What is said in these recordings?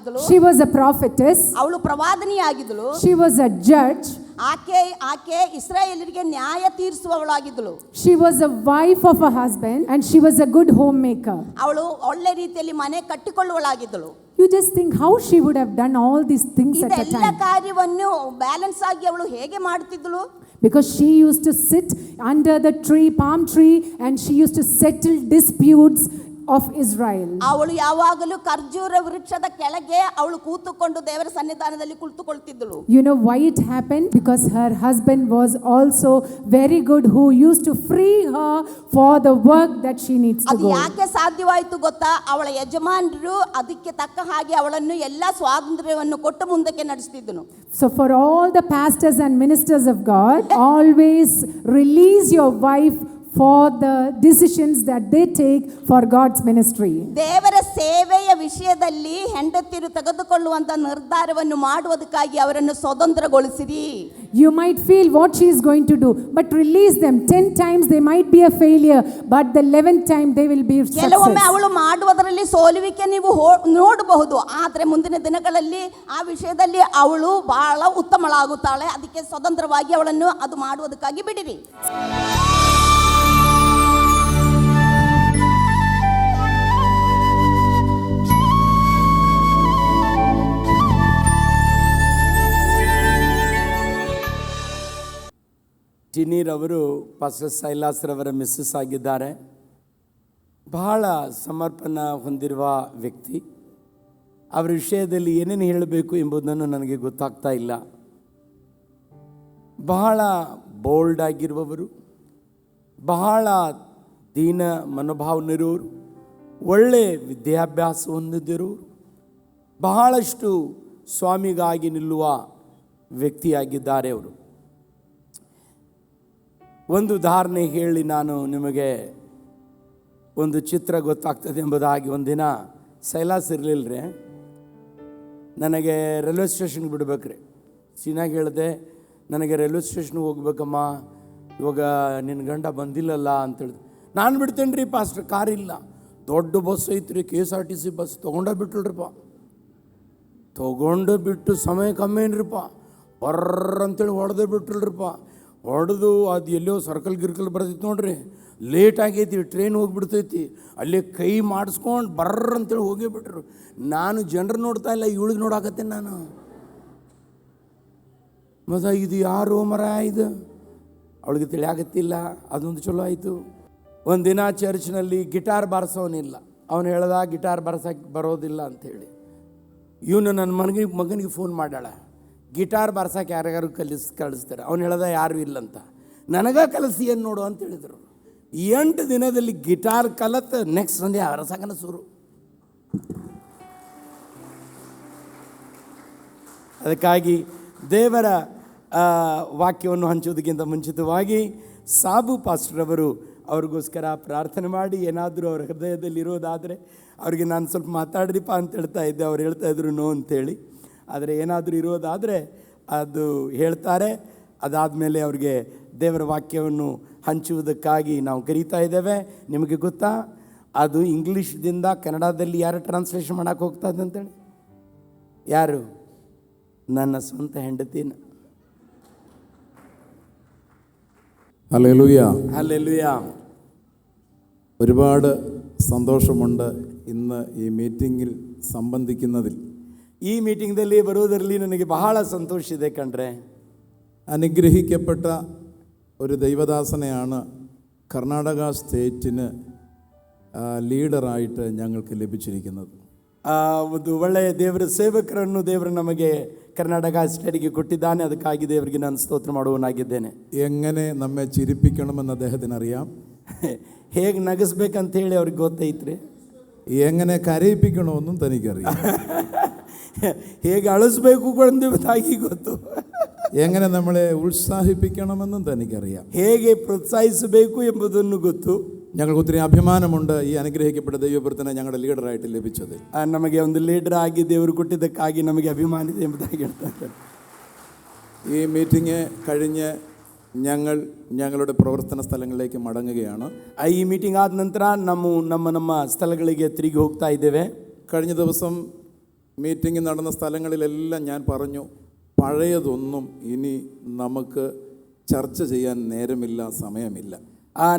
ಆಗಿದ್ದಳು. She was a prophetess. ಅವಳು ಪ್ರವಾದನಿ ಆಗಿದ್ದಳು. She was a judge. ಆಕೆ ಇಸ್ರಾಯೇಲರಿಗೆ ನ್ಯಾಯ ತೀರಿಸುವವಳಾಗಿದ್ದಳು. She was a wife of a husband and she was a good homemaker. ಅವಳು ಒಳ್ಳೆ ರೀತಿಯಲ್ಲಿ ಮನೆ ಕಟ್ಟಿಕೊಳ್ಳುವಳಾಗಿದ್ದಳು. You just think how she would have done all these things at a time. ಇದೆಲ್ಲ ಕಾರ್ಯವನ್ನು balance ಆಗಿ ಅವಳು ಹೇಗೆ ಮಾಡುತ್ತಿದ್ದಳು? Because she used to sit under the tree, palm tree, and she used to settle disputes of Israel. ಅವಳು ಯಾವಾಗಲೂ ಖರ್ಜೂರ ವೃಕ್ಷದ ಕೆಳಗೆ ಅವಳು ಕೂತುಕೊಂಡು ದೇವರ ಸನ್ನಿಧಾನದಲ್ಲಿ ಕುಳಿತುಕೊಳ್ಳುತ್ತಿದ್ದಳು. You know why it happened? Because her husband was also very good, who used to free her for the work that she needs to go. ಅದು ಯಾಕೆ ಸಾಧ್ಯವಾಯಿತು ಗೊತ್ತಾ? ಅವಳ ಯಜಮಾನರು ಅದಕ್ಕೆ ತಕ್ಕ ಹಾಗೆ ಅವಳನ್ನು ಎಲ್ಲ ಸ್ವಾತಂತ್ರ್ಯವನ್ನು ಕೊಟ್ಟು ಮುಂದಕ್ಕೆ ನಡೆಸುತ್ತಿದ್ದನು. So for all the pastors and ministers of God, always release your wife for the decisions that they take for God's ministry. ದೇವರ ಸೇವೆಯ ವಿಷಯದಲ್ಲಿ ಹೆಂಡತಿಯರು ತೆಗೆದುಕೊಳ್ಳುವಂತ ನಿರ್ಧಾರವನ್ನು ಮಾಡುವುದಕ್ಕಾಗಿ ಅವರನ್ನು ಸ್ವತಂತ್ರಗೊಳಿಸಿರಿ. You might feel what she is going to do, but release them. 10 times they might be a failure, but the 11th time they will be success. ಕೆಲವೊಮ್ಮೆ ಅವಳು ಮಾಡುವುದರಲ್ಲಿ ಸೋಲುವಿಕೆ ನೀವು ನೋಡಬಹುದು, ಆದರೆ ಮುಂದಿನ ದಿನಗಳಲ್ಲಿ ಆ ವಿಷಯದಲ್ಲಿ ಅವಳು ಬಹಳ ಉತ್ತಮಳಾಗುತ್ತಾಳೆ. ಅದಕ್ಕೆ ಸ್ವತಂತ್ರವಾಗಿ ಅವಳನ್ನು ಅದು ಮಾಡುವುದಕ್ಕಾಗಿ ಬಿಡಿರಿ. ಜಿನೀರ್ ಅವರು ಪಾಸ್ಟರ್ ಸೈಲಾಸ್ ರವರ ಮಿಸ್ಸಸ್ ಆಗಿದ್ದಾರೆ. ಬಹಳ ಸಮರ್ಪಣೆ ಹೊಂದಿರುವ ವ್ಯಕ್ತಿ. ಅವರ ವಿಷಯದಲ್ಲಿ ಏನೇನು ಹೇಳಬೇಕು ಎಂಬುದನ್ನು ನನಗೆ ಗೊತ್ತಾಗ್ತಾ ಇಲ್ಲ. ಬಹಳ ಬೋಲ್ಡ್ ಆಗಿರುವವರು, ಬಹಳ ದೀನ ಮನೋಭಾವನಿರುವರು, ಒಳ್ಳೆ ವಿದ್ಯಾಭ್ಯಾಸ ಹೊಂದಿರುವರು, ಬಹಳಷ್ಟು ಸ್ವಾಮಿಗಾಗಿ ನಿಲ್ಲುವ ವ್ಯಕ್ತಿಯಾಗಿದ್ದಾರೆ ಅವರು. ಒಂದು ಉದಾಹರಣೆ ಹೇಳಿ ನಾನು ನಿಮಗೆ ಒಂದು ಚಿತ್ರ ಗೊತ್ತಾಗ್ತದೆ ಎಂಬುದಾಗಿ. ಒಂದಿನ ಸೈಲಾಸ್ ಇರಲಿಲ್ಲರೆ, ನನಗೆ ರೈಲ್ವೆ ಸ್ಟೇಷನ್ಗೆ ಬಿಡ್ಬೇಕ್ರಿ. ಸೀನಾಗ ಹೇಳಿದೆ, ನನಗೆ ರೈಲ್ವೆ ಸ್ಟೇಷನ್ಗೆ ಹೋಗ್ಬೇಕಮ್ಮ, ಇವಾಗ ನಿನ್ನ ಗಂಡ ಬಂದಿಲ್ಲಲ್ಲ ಅಂತೇಳಿದೆ. ನಾನು ಬಿಡ್ತೇನೆ ರೀ ಪಾಸ್ಟರ್, ಕಾರ್ ಇಲ್ಲ, ದೊಡ್ಡ ಬಸ್ ಐತ್ರಿ, KSRTC ಬಸ್ ತೊಗೊಂಡೇ ಬಿಟ್ಟಲ್ರಿಪ್ಪ. ತೊಗೊಂಡು ಬಿಟ್ಟು ಸಮಯ ಕಮ್ಮಿ ಏನ್ರಿಪ್ಪ, ಬರ್ರ ಅಂತೇಳಿ ಹೊಡೆದೇ ಬಿಟ್ಟಲ್ರಿಪ್ಪ. ಹೊಡೆದು ಅದು ಎಲ್ಲೋ ಸರ್ಕಲ್ ಗಿರ್ಕಲ್ ಬರ್ತಿತ್ತು ನೋಡ್ರಿ, ಲೇಟ್ ಆಗೈತಿ, ಟ್ರೈನ್ ಹೋಗಿಬಿಡ್ತೈತಿ, ಅಲ್ಲೇ ಕೈ ಮಾಡಿಸ್ಕೊಂಡು ಬರ್ರ ಅಂತೇಳಿ ಹೋಗೇ ಬಿಟ್ರು. ನಾನು ಜನರು ನೋಡ್ತಾ ಇಲ್ಲ, ಇವಳಿಗೆ ನೋಡಾಕತ್ತೇನೆ ನಾನು. ಮತ್ತು ಇದು ಯಾರು ಮರ ಇದು ಅವಳಿಗೆ ತಿಳಿಯಾಗತ್ತಿಲ್ಲ. ಅದೊಂದು ಚಲೋ ಆಯಿತು. ಒಂದಿನ ಚರ್ಚ್ನಲ್ಲಿ ಗಿಟಾರ್ ಬಾರಿಸೋನಿಲ್ಲ. ಅವನು ಹೇಳ್ದ ಗಿಟಾರ್ ಬಾರಿಸೋಕ್ಕೆ ಬರೋದಿಲ್ಲ ಅಂಥೇಳಿ. ಇವನು ನನ್ನ ಮಗನಿಗೆ ಫೋನ್ ಮಾಡ್ಯಾಳ, ಗಿಟಾರ್ ಬಾರ್ಸಕ್ಕೆ ಯಾರ್ಯಾರು ಕಳಿಸ್ತಾರೆ. ಅವನು ಹೇಳ್ದ ಯಾರೂ ಇಲ್ಲಂತ. ನನಗೆ ಕಲಿಸಿ ಏನು ನೋಡು ಅಂತ ಹೇಳಿದರು. 8 ದಿನದಲ್ಲಿ ಗಿಟಾರ್ ಕಲತ್ ನೆಕ್ಸ್ಟ್ ಸಂಡೆ ಅರಸಕನ ಸುರು. ಅದಕ್ಕಾಗಿ ದೇವರ ವಾಕ್ಯವನ್ನು ಹಂಚೋದಕ್ಕಿಂತ ಮುಂಚಿತವಾಗಿ ಸಾಬು ಪಾಸ್ಟರ್ ಅವರು ಅವ್ರಿಗೋಸ್ಕರ ಪ್ರಾರ್ಥನೆ ಮಾಡಿ, ಏನಾದರೂ ಅವ್ರ ಹೃದಯದಲ್ಲಿ ಇರೋದಾದರೆ ಅವ್ರಿಗೆ ನಾನು ಸ್ವಲ್ಪ ಮಾತಾಡ್ರಿಪ್ಪ ಅಂತ ಹೇಳ್ತಾ ಇದ್ದೆ. ಅವ್ರು ಹೇಳ್ತಾಯಿದ್ರು ನೋ ಅಂತೇಳಿ. ಆದರೆ ಏನಾದರೂ ಇರೋದಾದರೆ ಅದು ಹೇಳ್ತಾರೆ. ಅದಾದಮೇಲೆ ಅವ್ರಿಗೆ ದೇವರ ವಾಕ್ಯವನ್ನು ಹಂಚುವುದಕ್ಕಾಗಿ ನಾವು ಕರೀತಾ ಇದ್ದೇವೆ. ನಿಮಗೆ ಗೊತ್ತಾ, ಅದು ಇಂಗ್ಲೀಷ್ದಿಂದ ಕನ್ನಡದಲ್ಲಿ ಯಾರು ಟ್ರಾನ್ಸ್ಲೇಷನ್ ಮಾಡೋಕ್ಕೆ ಹೋಗ್ತಾ ಇದ್ದಂತೇಳಿ? ಯಾರು? ನನ್ನ ಸ್ವಂತ ಹೆಂಡತಿನ. Hallelujah hallelujah. ഒരുപാട് സന്തോഷമുണ്ട് ഇന്ന് ഈ മീറ്റിങ്ങിൽ സംബന്ധിക്കുന്നതിൽ. ಈ ಮೀಟಿಂಗ್ದಲ್ಲಿ ಬರುವುದರಲ್ಲಿ ನನಗೆ ಬಹಳ ಸಂತೋಷ ಇದೆ ಕಣ್ರೆ. അനുഗ്രഹിക്കപ്പെട്ട ഒരു ദൈവദാസനെയാണ് കർണാടക സ്റ്റേറ്റിന് ലീഡറായിട്ട് ഞങ്ങൾക്ക് ലഭിച്ചിരിക്കുന്നത്. ಒಂದು ಒಳ್ಳೆಯ ದೇವರ ಸೇವಕರನ್ನು ದೇವರು ನಮಗೆ ಕರ್ನಾಟಕ ಸ್ಟೇಟಿಗೆ ಕೊಟ್ಟಿದ್ದಾನೆ. ಅದಕ್ಕಾಗಿ ದೇವರಿಗೆ ನಾನು ಸ್ತೋತ್ರ ಮಾಡುವನಾಗಿದ್ದೇನೆ. എങ്ങനെ നമ്മെ ചിരിപ്പിക്കണമെന്ന് അദ്ദേഹത്തിന് അറിയാം. ಹೇಗೆ ನಗಿಸ್ಬೇಕಂತ ಹೇಳಿ ಅವ್ರಿಗೆ ಗೊತ್ತೈತ್ರಿ. എങ്ങനെ കരയിപ്പിക്കണമെന്നും തനിക്കറിയാം. ಹೇಗೆ ಅಳಿಸ್ಬೇಕು ಎಂಬುದಾಗಿ ಗೊತ್ತು. എങ്ങനെ നമ്മളെ ഉത്സാഹിപ്പിക്കണമെന്നും തനിക്കറിയാം. ಹೇಗೆ പ്രോത്സാഹിಸಬೇಕು ಎಂಬುದನ್ನು ಗೊತ್ತು. ഞങ്ങൾക്ക് ഒത്തിരി അഭിമാനമുണ്ട് ഈ അനുഗ്രഹിക്കപ്പെട്ട ദൈവപ്രവർത്തനം ഞങ്ങളുടെ ലീഡറായിട്ട് ലഭിച്ചത്. ನಮಗೆ ಒಂದು ಲೀಡರ್ ಆಗಿ ದೇವರು ಕೊಟ್ಟಿದ್ದಕ್ಕಾಗಿ ನಮಗೆ ಅಭಿಮಾನ ಇದೆ ಎಂಬುದಾಗಿ ಹೇಳ್ತಾರೆ. ഈ മീറ്റിംഗ് കഴിഞ്ഞ് ഞങ്ങളുടെ പ്രവർത്തന സ്ഥലങ്ങളിലേക്ക് മടങ്ങുകയാണ്. ಈ ಮೀಟಿಂಗ್ ಆದ ನಂತರ ನಮ್ಮ ಸ್ಥಳಗಳಿಗೆ ತಿರುಗಿ ಹೋಗ್ತಾ ಇದ್ದೇವೆ. കഴിഞ്ഞ ദിവസം മീറ്റിംഗ് നടന്ന സ്ഥലങ്ങളിലെല്ലാം ഞാൻ പറഞ്ഞു, പഴയതൊന്നും ഇനി നമുക്ക് ചർച്ച ചെയ്യാൻ നേരമില്ല, സമയമില്ല.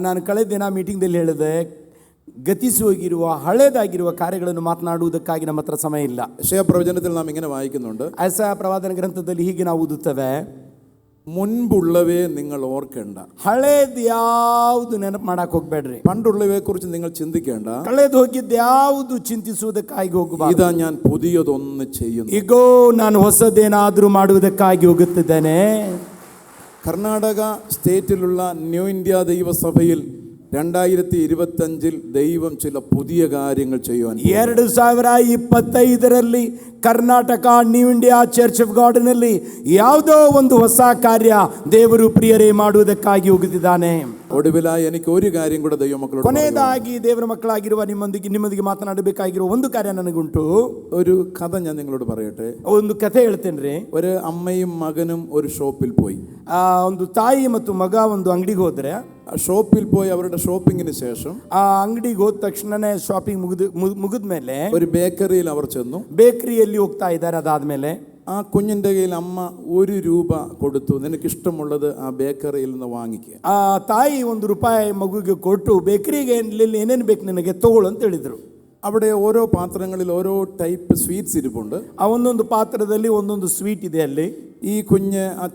ನಾನು ಕಳೆದ ದಿನ ಮೀಟಿಂಗ್ದಲ್ಲಿ ಹೇಳಿದೆ, ಗತಿಸಿ ಹೋಗಿರುವ ಹಳೇದಾಗಿರುವ ಕಾರ್ಯಗಳನ್ನು ಮಾತನಾಡುವುದಕ್ಕಾಗಿ ನಮ್ಮ ಹತ್ರ ಸಮಯ ಇಲ್ಲ. ಯೆಶಾಯ ಪ್ರವಚನത്തിൽ നാം ഇങ്ങനെ വായിക്കുന്നുണ്ട്, ಯೆಶಾಯ ಪ್ರವಾದನ ಗ್ರಂಥದಲ್ಲಿ ಹೀಗೆ ನಾವು ಓದುತ್ತೇವೆ, മുൻപുള്ളവയെ നിങ്ങൾ ഓർക്കേണ്ട. ಹಳೇದು ಯಾವುದು ನೆನಪು ಮಾಡಕ್ ಹೋಗ್ಬೇಡ್ರಿ. പണ്ടുള്ളവയെ കുറിച്ച് നിങ്ങൾ ചിന്തിക്കേണ്ട. ಕಳೆದು ಹೋಗಿದ್ದು ಯಾವುದು ಚಿಂತಿಸುವುದಕ್ಕಾಗಿ ಹೋಗಬಾರದು. ഇതാ ഞാൻ പുതിയതൊന്ന് ചെയ്യുന്നു. ಈಗೋ ನಾನು ಹೊಸದೇನಾದ್ರೂ ಮಾಡುವುದಕ್ಕಾಗಿ ಹೋಗುತ್ತಿದ್ದೇನೆ. കർണാടക സ്റ്റേറ്റിലുള്ള ന്യൂ ഇന്ത്യ ദൈവസഭയിൽ 2025 ദൈവം ചില പുതിയ കാര്യങ്ങൾ ചെയ്യുവാൻ 2025 Karnataka new India church of ಗಾಡ್ನಲ್ಲಿ ಯಾವುದೋ ಒಂದು ಹೊಸ ಕಾರ್ಯ ದೇವರು ಪ್ರಿಯರೇ ಮಾಡುವುದಕ್ಕಾಗಿ ಹೋಗುತ್ತಿದ್ದಾನೆ. ഒടുവിലായി എനിക്ക് ഒരു കാര്യം കൂടെ ദൈവമക്കളോട് ಕೊನೆಯದಾಗಿ ದೇವರ ಮಕ್ಕಳಾಗಿರುವ ನಿಮ್ಮೊಂದಿಗೆ ಮಾತನಾಡಬೇಕಾಗಿರುವ ಒಂದು ಕಾರ್ಯ ನನಗುಂಟು. ഒരു കഥ ഞാൻ നിങ്ങളോട് പറയട്ടെ. ಒಂದು ಕಥೆ ಹೇಳ್ತೇನ್ರಿ. ഒരു അമ്മയും മകനും ഒരു ഷോപ്പിൽ പോയി. ಒಂದು ತಾಯಿ ಮತ್ತು ಮಗ ಒಂದು ಅಂಗಡಿಗೆ ಹೋದ್ರೆ, ഷോപ്പിൽ പോയി അവരുടെ ഷോപ്പിങ്ങിന് ശേഷം ಆ ಅಂಗಡಿಗೆ ಹೋದ ತಕ್ಷಣನೇ ಶಾಪಿಂಗ್ ಮುಗಿದ ಮೇಲೆ ഒരു ബേക്കറിയിൽ അവർ ചെന്നു. ಬೇಕರಿಯಲ್ಲಿ ಹೋಗ್ತಾ ಇದ್ದಾರೆ. ಅದಾದ್ಮೇಲೆ ആ കുഞ്ഞിൻ്റെ കയ്യിൽ അമ്മ ₹1 കൊടുത്തു, നിനക്കിഷ്ടമുള്ളത് ആ ബേക്കറിയിൽ നിന്ന് വാങ്ങിക്കുക. ಆ ತಾಯಿ ₹1 ಮಗುಗೆ ಕೊಟ್ಟು ಬೇಕರಿಗೆ ಏನೇನು ಬೇಕು ನಿನಗೆ ತಗೊಳ್ಳು ಅಂತ ಹೇಳಿದ್ರು. അവിടെ ഓരോ പാത്രങ്ങളിൽ ഓരോ ടൈപ്പ് സ്വീറ്റ്സ് ഇരിപ്പുണ്ട്. ಆ ಒಂದೊಂದು ಪಾತ್ರದಲ್ಲಿ ಒಂದೊಂದು ಸ್ವೀಟ್ ಇದೆ. ಅಲ್ಲಿ ഈ കുഞ്ഞ് ആ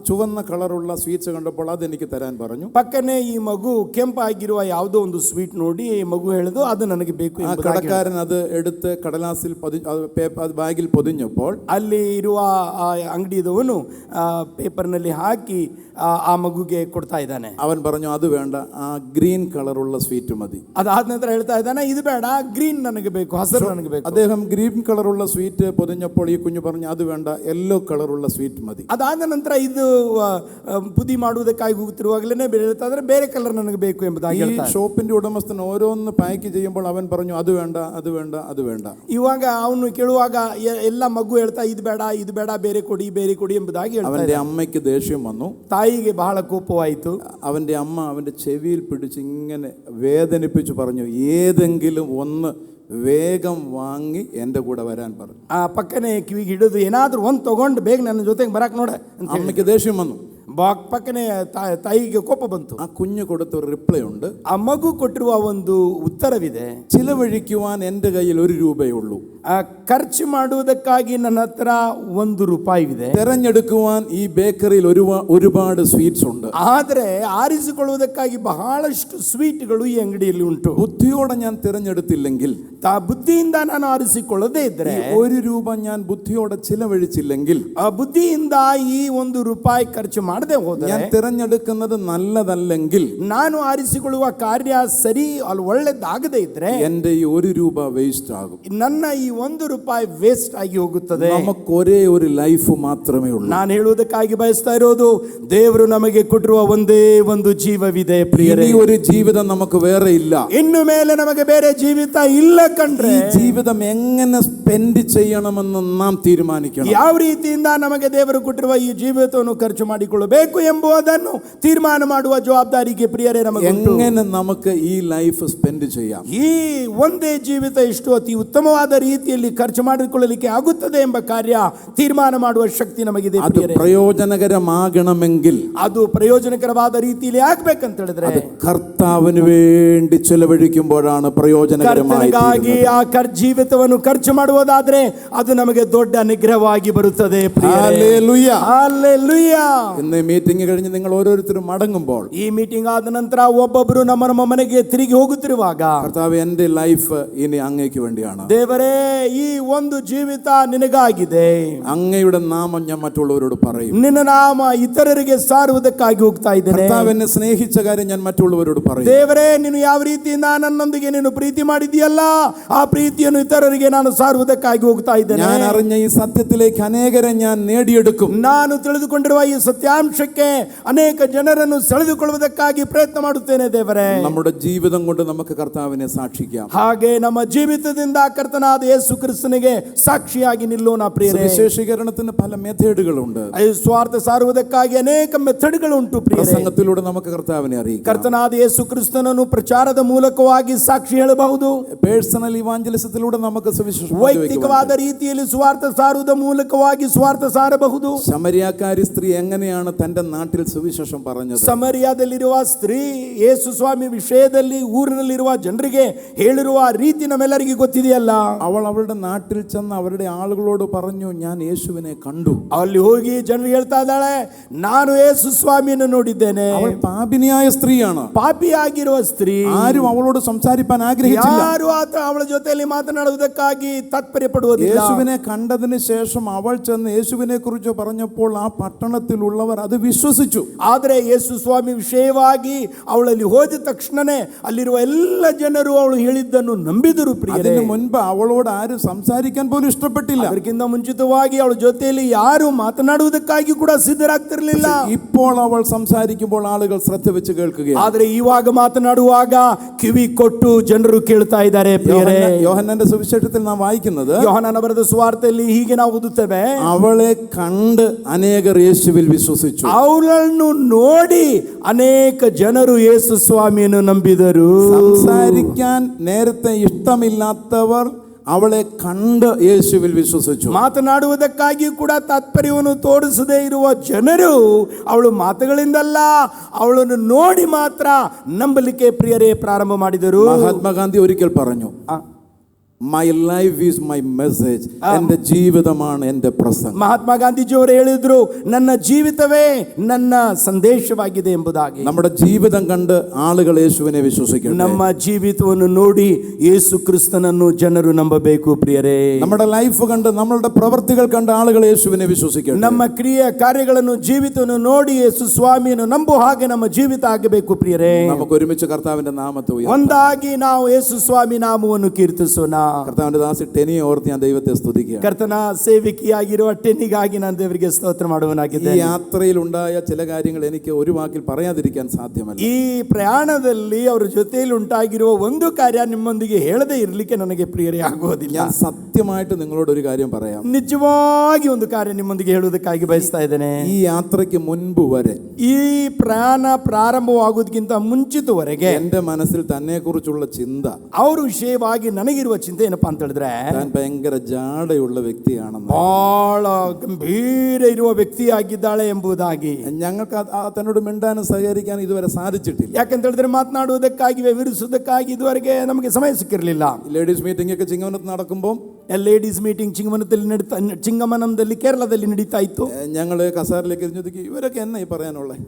ചുവന്ന കളറുള്ള സ്വീറ്റ്സ് കണ്ടപ്പോൾ അതെനിക്ക് തരാൻ പറഞ്ഞു. ಪಕ್ಕನೆ ಈ ಮಗು ಕೆಂಪಾಗಿರುವ ಯಾವುದೋ ಒಂದು ಸ್ವೀಟ್ ನೋಡಿ ಈ ಮಗು ಹೇಳಿದು ಅದು ನನಗೆ ಬೇಕು. ആ കടക്കാരൻ അത് എടുത്ത് കടലാസിൽ ബാഗിൽ പൊതിഞ്ഞപ്പോൾ ಅಲ್ಲಿ ಇರುವ ಆ ಅಂಗಡಿದವನು ಪೇಪರ್ನಲ್ಲಿ ಹಾಕಿ ಆ ಮಗುಗೆ ಕೊಡ್ತಾ ಇದ್ದಾನೆ. അവൻ പറഞ്ഞു, അത് വേണ്ട, ആ ഗ്രീൻ കളറുള്ള സ്വീറ്റ് മതി. ಅದಾದ ನಂತರ ಹೇಳ್ತಾ ಇದ್ದಾನೆ, ಇದು ಬೇಡ, ಗ್ರೀನ್ ನನಗೆ ಬೇಕು, ಹಸಿರು ನನಗೆ ಬೇಕು. അദ്ദേഹം ഗ്രീൻ കളറുള്ള സ്വീറ്റ് പൊതിഞ്ഞപ്പോൾ ഈ കുഞ്ഞു പറഞ്ഞു, അത് വേണ്ട, യെല്ലോ കളറുള്ള ಸ್ವೀಟ್ ಮದಿ. ಅದಾದ ನಂತರ ಇದು ಪುದಿ ಮಾಡುವುದಕ್ಕಾಗಿ ಹೋಗುತ್ತಿರುವಾಗಲೇ ಹೇಳ್ತಾ ಇದ್ರೆ ಬೇರೆ ಕಲರ್ ನನಗೆ ಬೇಕು ಎಂಬುದಾಗಿ ഈ ഷോപ്പിന്റെ ഉടമസ്ഥൻ ഓരോന്ന് പാക്ക് ചെയ്യുമ്പോൾ അവൻ പറഞ്ഞു, അത് വേണ്ട, അത് വേണ്ട, ಅದು വേണ്ട. ಇವಾಗ ಅವನು ಕೇಳುವಾಗ ಎಲ್ಲ ಮಗು ಹೇಳ್ತಾ ಇದು ಬೇಡ, ಇದು ಬೇಡ, ಬೇರೆ ಕೊಡಿ, ಬೇರೆ ಕೊಡಿ ಎಂಬುದಾಗಿ ಹೇಳ್ತಾ അവന്റെ അമ്മയ്ക്ക് ദേഷ്യം വന്നു. ತಾಯಿಗೆ ಬಹಳ ಕೋಪವಾಯಿತು. അവന്റെ അമ്മ അവന്റെ ചെവിയിൽ പിടിച്ച് ഇങ്ങനെ വേദനിപ്പിച്ചു പറഞ്ഞു, ഏതെങ്കിലും ഒന്ന് വേഗം വാങ്ങി എൻ്റെ കൂടെ വരാൻ പറഞ്ഞു. ಆ ಪಕ್ಕನೆ ಕಿವಿಗೆ ಹಿಡಿದು ಏನಾದ್ರೂ ಒಂದು ತಗೊಂಡು ಬೇಗ ನನ್ನ ಜೊತೆಗೆ ಬರಕ್ ನೋಡ. അമ്മയ്ക്ക് ദേഷ്യം വന്നു. ಪಕ್ಕನೆ ತಾಯಿಗೆ ಕೋಪ ಬಂತು. ആ കുഞ്ഞ് കൊടുത്ത ഒരു റിപ്ലൈ ഉണ്ട്. ಆ ಮಗು ಕೊಟ್ಟಿರುವ ಒಂದು ಉತ್ತರವಿದೆ. ചിലവഴിക്കുവാൻ എൻ്റെ കയ്യിൽ ₹1 ಖರ್ಚು ಮಾಡುವುದಕ್ಕಾಗಿ ನನ್ನ ಹತ್ರ ₹1 ಇದೆ. തെരഞ്ഞെടുക്കുവാൻ ഈ ബേക്കറിയിൽ ഒരുപാട് സ്വീറ്റ്സ് ഉണ്ട്. ಆದರೆ ಆರಿಸಿಕೊಳ್ಳುವುದಕ್ಕಾಗಿ ಬಹಳಷ್ಟು ಸ್ವೀಟ್ಗಳು ಈ ಅಂಗಡಿಯಲ್ಲಿ ಉಂಟು. ബുദ്ധിയോടെ ഞാൻ തിരഞ്ഞെടുത്തില്ലെങ്കിൽ, ಬುದ್ಧಿಯಿಂದ ನಾನು ಆರಿಸಿಕೊಳ್ಳದೇ ಇದ್ರೆ, ₹1 ഞാൻ ಬುദ്ധിയോടെ ചിലവഴിച്ചില്ലെങ്കിൽ, ಆ ಬುದ್ಧಿಯಿಂದ ಈ ₹1 ಖರ್ಚು ಮಾಡದೆ ಹೋದರೆ, ഞാൻ തിരഞ്ഞെടുക്കുന്നത് നല്ലതല്ലെങ്കിൽ, ನಾನು ಆರಿಸಿಕೊಳ್ಳುವ ಕಾರ್ಯ ಸರಿ ಅಲ್ಲಿ ಒಳ್ಳೆದಾಗದೇ ಇದ್ರೆ, എൻ്റെ ഈ ₹1 വേസ്റ്റ് ആകും. ನನ್ನ ಈ ₹1 ವೇಸ್ಟ್ ಆಗಿ ಹೋಗುತ್ತದೆ. നമുക്ക് ഒരേ ഒരു ലൈഫ് മാത്രമേ ഉള്ളൂ. ನಾನು ಹೇಳುವುದಕ್ಕಾಗಿ ಬಯಸ್ತಾ ಇರೋದು, ದೇವರು ನಮಗೆ ಕೊಟ್ಟಿರುವ ಒಂದೇ ಒಂದು ಜೀವವಿದೆ ಪ್ರಿಯರೇ. ഈ ഒരു ജീവിതം നമുക്ക് വേറെ ഇല്ല. ಇನ್ನು ಮೇಲೆ ನಮಗೆ ಬೇರೆ ಜೀವಿತ ಇಲ್ಲ ಕಣ್ರೆ. ഈ ജീവിതം എങ്ങനെ സ്പെൻഡ് ചെയ്യണമെന്ന് നാം തീരുമാനിക്കണം. ಯಾವ ರೀತಿಯಿಂದ ನಮಗೆ ದೇವರು ಕೊಟ್ಟಿರುವ ಈ ಜೀವಿತವನ್ನು ಖರ್ಚು ಮಾಡಿಕೊಳ್ಳಬೇಕು ಎಂಬುದನ್ನು ತೀರ್ಮಾನ ಮಾಡುವ ಜವಾಬ್ದಾರಿಗೆ ಪ್ರಿಯರೇ ನಮಗೆ ಉಂಟು. എങ്ങനെ നമുക്ക് ഈ ലൈഫ് സ്പെൻഡ് ചെയ്യാം? ಈ ಒಂದೇ ಜೀವಿತ ಎಷ್ಟು ಅತಿ ಉತ್ತಮವಾದ ರೀತಿಯಲ್ಲಿ ಖರ್ಚು ಮಾಡಿಕೊಳ್ಳಲಿಕ್ಕೆ ಆಗುತ್ತದೆ ಎಂಬ ಕಾರ್ಯ ತೀರ್ಮಾನ ಮಾಡುವ ಶಕ್ತಿ ನಮಗಿದೆ അത് ಪ್ರಿಯರೇ. പ്രയോജനകരമാകണമെങ്കിൽ, ಅದು ಪ್ರಯೋಜನಕರವಾದ ರೀತಿಯಲ್ಲಿ ಆಗ್ಬೇಕಂತ ಹೇಳಿದ್ರೆ, കർത്താവിന് വേണ്ടി ചെലവഴിക്കുമ്പോഴാണ് പ്രയോജനകരമായി. ಆ ಜೀವಿತವನ್ನು ಖರ್ಚು ಮಾಡುವುದಾದ್ರೆ ಅದು ನಮಗೆ ದೊಡ್ಡ ಅನುಗ್ರಹವಾಗಿ ಬರುತ್ತದೆ ಪ್ರಿಯರೇ. ഹല്ലേലൂയ. ಹಲ್ಲೆಲೂಯಾ. ഇന്ന് മീറ്റിംഗ് കഴിഞ്ഞ് നിങ്ങൾ ഓരോരുത്തരും മടങ്ങുമ്പോൾ, ಈ ಮೀಟಿಂಗ್ ಆದ ನಂತರ ಒಬ್ಬೊಬ್ಬರು ನಮ್ಮ ಮನೆಗೆ ತಿರುಗಿ ಹೋಗುತ್ತಿರುವಾಗ, കർത്താവ്, എൻ്റെ ലൈഫ് ഇനി അങ്ങേക്ക് വേണ്ടിയാണ്. ದೇವರೇ, ಈ ಒಂದು ಜೀವಿತ ನಿನಗಾಗಿದೆ. അങ്ങയുടെ നാമം ഞാൻ മറ്റുള്ളവരോട് പറയും. ನಿನ್ನ ನಾಮ ಇತರರಿಗೆ ಸಾರುವುದಕ್ಕಾಗಿ ಹೋಗ್ತಾ ಇದ್ದೇನೆ. കർത്താവ് എന്നെ സ്നേഹിച്ച കാര്യം ഞാൻ മറ്റുള്ളവരോട് പറയും. ದೇವರೇ, ನೀನು ಯಾವ ರೀತಿಯಿಂದ ನನ್ನೊಂದಿಗೆ ನೀನು ಪ್ರೀತಿ ಮಾಡಿದೆಯಲ್ಲ, ಆ ಪ್ರೀತಿಯನ್ನು ಇತರರಿಗೆ ನಾನು ಸಾರುವುದಕ್ಕಾಗಿ ಹೋಗ್ತಾ ಇದ್ದೇನೆ. ഞാൻ അറിഞ്ഞ ഈ സത്യത്തിലേക്ക് അനേകരെ ഞാൻ നേടിയെടുക്കും. ನಾನು ತಿಳಿದುಕೊಂಡಿರುವ ಈ ಸತ್ಯಾಂಶಕ್ಕೆ ಅನೇಕ ಜನರನ್ನು ಸೆಳೆದುಕೊಳ್ಳುವುದಕ್ಕಾಗಿ ಪ್ರಯತ್ನ ಮಾಡುತ್ತೇನೆ ದೇವರೇ. നമ്മുടെ ജീവിതം കൊണ്ട് നമുക്ക് കർത്താവിനെ സാക്ഷിക്കാം. ಹಾಗೆ ನಮ್ಮ ಜೀವಿತದಿಂದ ಕರ್ತನಾದ ಯೇಸು ಕ್ರಿಸ್ತನಿಗೆ ಸಾಕ್ಷಿಯಾಗಿ ನಿಲ್ಲೋಣ ಪ್ರಿಯರೇ. സുവിശേഷീകരണത്തിന് പല മെത്തേഡുകളുണ്ട്. ಸ್ವಾರ್ಥ ಸಾರುವುದಕ್ಕಾಗಿ ಅನೇಕ ಮೆಥಡ್ಗಳುಂಟು ಪ್ರಿಯರೇ. പ്രസംഗത്തിലൂടെ നമുക്ക് കർത്താവിനെ അറിയിക്കാം. ಕರ್ತನಾದ ಯೇಸು ಕ್ರಿಸ್ತನನ್ನು ಪ್ರಚಾರದ ಮೂಲಕವಾಗಿ ಸಾಕ್ಷಿ ಹೇಳಬಹುದು. പേഴ്സണൽ ഇവാഞ്ചലിസത്തിലൂടെ നമുക്ക് സുവിശേഷം ವೈಯಕ್ತಿಕವಾದ ರೀತಿಯಲ್ಲಿ ಸ್ವಾರ್ಥ ಸಾರುವುದ ಮೂಲಕವಾಗಿ ಸ್ವಾರ್ಥ ಸಾರಬಹುದು. ശമരിയാക്കാരി സ്ത്രീ എങ്ങനെയാണ് തന്റെ നാട്ടിൽ സുവിശേഷം പറഞ്ഞത്? ಸಮರಿಯಾದಲ್ಲಿರುವ ಸ್ತ್ರೀ ಯೇಸು ಸ್ವಾಮಿ ವಿಷಯದಲ್ಲಿ ಊರಿನಲ್ಲಿರುವ ಜನರಿಗೆ ಹೇಳಿರುವ ರೀತಿ ನಮ್ಮೆಲ್ಲರಿಗೆ ಗೊತ್ತಿದೆಯಲ್ಲ. അവൾ അവളുടെ നാട്ടിൽ ചെന്ന് അവരുടെ ആളുകളോട് പറഞ്ഞു, ഞാൻ യേശുവിനെ കണ്ടു. ಅಲ್ಲಿ ಹೋಗಿ ಜನರಿಗೆ ಹೇಳ್ತಾ ಇದ್ದಾಳೆ, ನಾನು ಯೇಸು ಸ್ವಾಮಿಯನ್ನು ನೋಡಿದ್ದೇನೆ. അവൾ പാപിനിയായ സ്ത്രീയാണ്. ಪಾಪಿಯಾಗಿರುವ ಸ್ತ್ರೀ. ആരും അവളോട് സംസാരിപ്പാൻ ആഗ്രഹിച്ചില്ല. ಯಾರು ಅವಳ ಜೊತೆಯಲ್ಲಿ ಮಾತನಾಡುವುದಕ್ಕಾಗಿ ತಾತ್ಪರ್ಯ ಪಡುವುದಿಲ್ಲ. യേശുവിനെ കണ്ടതിന് ശേഷം അവൾ ചെന്ന് യേശുവിനെ കുറിച്ച് പറഞ്ഞപ്പോൾ ആ പട്ടണത്തിലുള്ളവർ അത് വിശ്വസിച്ചു. ಆದರೆ ಯೇಸು ಸ್ವಾಮಿ ವಿಷಯವಾಗಿ ಅವಳಲ್ಲಿ ಹೋದ ತಕ್ಷಣನೇ ಅಲ್ಲಿರುವ ಎಲ್ಲ ಜನರು ಅವಳು ಹೇಳಿದ್ದನ್ನು ನಂಬಿದರು ಪ್ರಿಯರೇ. അതിനു മുൻപ് അവളോട് ആരും സംസാരിക്കാൻ പോലും ഇഷ്ടപ്പെട്ടില്ല. ಅದಕ್ಕಿಂತ ಮುಂಚಿತವಾಗಿ ಅವಳ ಜೊತೆಯಲ್ಲಿ ಯಾರು ಮಾತನಾಡುವುದಕ್ಕಾಗಿ ಕೂಡ ಸಿದ್ಧರಾಗ್ತಿರ್ಲಿಲ್ಲ. ഇപ്പോൾ അവൾ സംസാരിക്കുമ്പോൾ ആളുകൾ ശ്രദ്ധ വെച്ച് കേൾക്കുകയാണ്. ಆದರೆ ಇವಾಗ ಮಾತನಾಡುವಾಗ ಕಿವಿ ಕೊಟ್ಟು ಜನರು ಕೇಳ್ತಾ ಇದ್ದಾರೆ ಪ್ರಿಯರೇ. യോഹന്നാന്റെ സുവിശേഷത്തിൽ നാം വായിക്കുന്നത്, ಯೋಹಾನನ ಬರೆದ ಸುವಾರ್ತೆಯಲ್ಲಿ ಹೀಗೆ ನಾವು ಓದುತ್ತೇವೆ, അവളെ കണ്ട് അനേകർ യേശുവിൽ വിശ്വസിച്ചു. ಅವಳನ್ನು ನೋಡಿ ಅನೇಕ ಜನರು ಯೇಸು ಸ್ವಾಮಿಯನ್ನು ನಂಬಿದರು. സംസാരിക്കാൻ നേരത്തെ ഇഷ്ടമില്ലാത്തവർ അവളെ കണ്ട് യേശുവിൽ വിശ്വസിച്ചു. ಮಾತನಾಡುವುದಕ್ಕಾಗಿ ಕೂಡ ತಾತ್ಪರ್ಯವನ್ನು ತೋರಿಸದೇ ಇರುವ ಜನರು ಅವಳು ಮಾತುಗಳಿಂದಲ್ಲ, ಅವಳನ್ನು ನೋಡಿ ಮಾತ್ರ ನಂಬಲಿಕ್ಕೆ ಪ್ರಿಯರೇ ಪ್ರಾರಂಭ ಮಾಡಿದರು. മഹാത്മാഗാന്ധി ഒരിക്കൽ പറഞ്ഞു, my life is my message. എന്റെ ജീവിതമാണ് എന്റെ പ്രസംഗം. ಮಹಾತ್ಮ ಗಾಂಧೀಜಿಯವರು ಹೇಳಿದ್ರು, ನನ್ನ ಜೀವಿತವೇ ನನ್ನ ಸಂದೇಶವಾಗಿದೆ ಎಂಬುದಾಗಿ. നമ്മുടെ ജീവിതം കണ്ട് ആളുകൾ യേശുവിനെ വിശ്വസിക്കണം. ನಮ್ಮ ಜೀವಿತವನ್ನು ನೋಡಿ ಯೇಸು ಕ್ರಿಸ್ತನನ್ನು ಜನರು ನಂಬಬೇಕು ಪ್ರಿಯರೇ. നമ്മുടെ ലൈഫ് കണ്ട് നമ്മളുടെ പ്രവൃത്തികൾ കണ്ട് ആളുകൾ യേശുവിനെ വിശ്വസിക്കണം. ನಮ್ಮ ಕ್ರಿಯೆ ಕಾರ್ಯಗಳನ್ನು ಜೀವಿತವನ್ನು ನೋಡಿ ಯೇಸು ಸ್ವಾಮಿಯನ್ನು ನಂಬುವ ಹಾಗೆ ನಮ್ಮ ಜೀವಿತ ಆಗಬೇಕು ಪ್ರಿಯರೇ. നമുക്ക് ഒരുമിച്ച് കർത്താവിന്റെ നാമത്തെ ഉയർത്താം. ಒಂದಾಗಿ ನಾವು ಯೇಸು ಸ್ವಾಮಿ ನಾಮವನ್ನು ಕೀರ್ತಿಸೋಣ. കർത്താവിന്റെ ദാസി ടെനിയെ ഓർത്ത് ഞാൻ ദൈവത്തെ സ്തുതിക്കുകയാണ്. ಕರ್ತನ ಸೇವಕಿಯಾಗಿರುವ ಟೆನ್ನಿಗಾಗಿ ನಾನು ದೇವರಿಗೆ ಸ್ತೋತ್ರ ഈ ಮಾಡುವನಾಗಿದ್ದೇನೆ. യാത്രയിൽ ഉണ്ടായ ചില കാര്യങ്ങൾ എനിക്ക് ഒരു വാക്കിൽ പറയാതിരിക്കാൻ സാധ്യമല്ല. ಈ ಪ್ರಯಾಣದಲ್ಲಿ ಅವರ ಜೊತೆಯಲ್ಲಿ ಉಂಟಾಗಿರುವ ಒಂದು ಕಾರ್ಯ ನಿಮ್ಮೊಂದಿಗೆ ಹೇಳದೇ ಇರಲಿಕ್ಕೆ ನನಗೆ ಪ್ರಿಯರೇ ಆಗುವುದಿಲ್ಲ. ഞാൻ സത്യമായിട്ട് നിങ്ങളോട് ഒരു കാര്യം പറയാം. ನಿಜವಾಗಿ ಒಂದು ಕಾರ್ಯ ನಿಮ್ಮೊಂದಿಗೆ ಹೇಳುವುದಕ್ಕಾಗಿ ಬಯಸ್ತಾ ಇದ್ದೇನೆ. ഈ യാത്രയ്ക്ക് മുൻപ് വരെ, ಈ ಪ್ರಯಾಣ ಪ್ರಾರಂಭವಾಗುವುದಕ್ಕಿಂತ ಮುಂಚಿತವರೆಗೆ എന്റെ മനസ്സിൽ തന്നെ കുറിച്ചുള്ള ചിന്ത, ಅವ್ರ ವಿಷಯವಾಗಿ ನನಗಿರುವ ಚಿಂತೆ ಏನಪ್ಪಾ ಅಂತ ಹೇಳಿದ್ರೆ, താൻ ഭയങ്കര ജാടയുള്ള വ്യക്തിയാണെന്ന്, ಬಹಳ ಗಂಭೀರ ಇರುವ ವ್ಯಕ್ತಿಯಾಗಿದ್ದಾಳೆ ಎಂಬುದಾಗಿ. ഞങ്ങൾക്ക് തന്നോട് മിണ്ടാനും സഹകരിക്കാനും ഇതുവരെ സാധിച്ചിട്ടില്ല. ಯಾಕಂತ ಹೇಳಿದ್ರೆ ಮಾತನಾಡುವುದಕ್ಕಾಗಿ ವಿವರಿಸುವುದಕ್ಕಾಗಿ ಇದುವರೆಗೆ ನಮಗೆ ಸಮಯ ಸಿಕ್ಕಿರಲಿಲ್ಲ. ಲೇಡೀಸ್ ಮೀಟಿಂಗ್ ഒക്കെ ചിങ്ങവനത്ത് നടക്കുമ്പോൾ, ಲೇಡೀಸ್ ಮೀಟಿಂಗ್ ಚಿಂಗಮನಂದಲ್ಲಿ ಕೇರಳದಲ್ಲಿ ನಡೀತಾ ಇತ್ತು. ഞങ്ങള് കസാറിലേക്ക് എറിഞ്ഞൊതുക്കി, ഇവരൊക്കെ എന്നാ ഈ പറയാനുള്ളത്?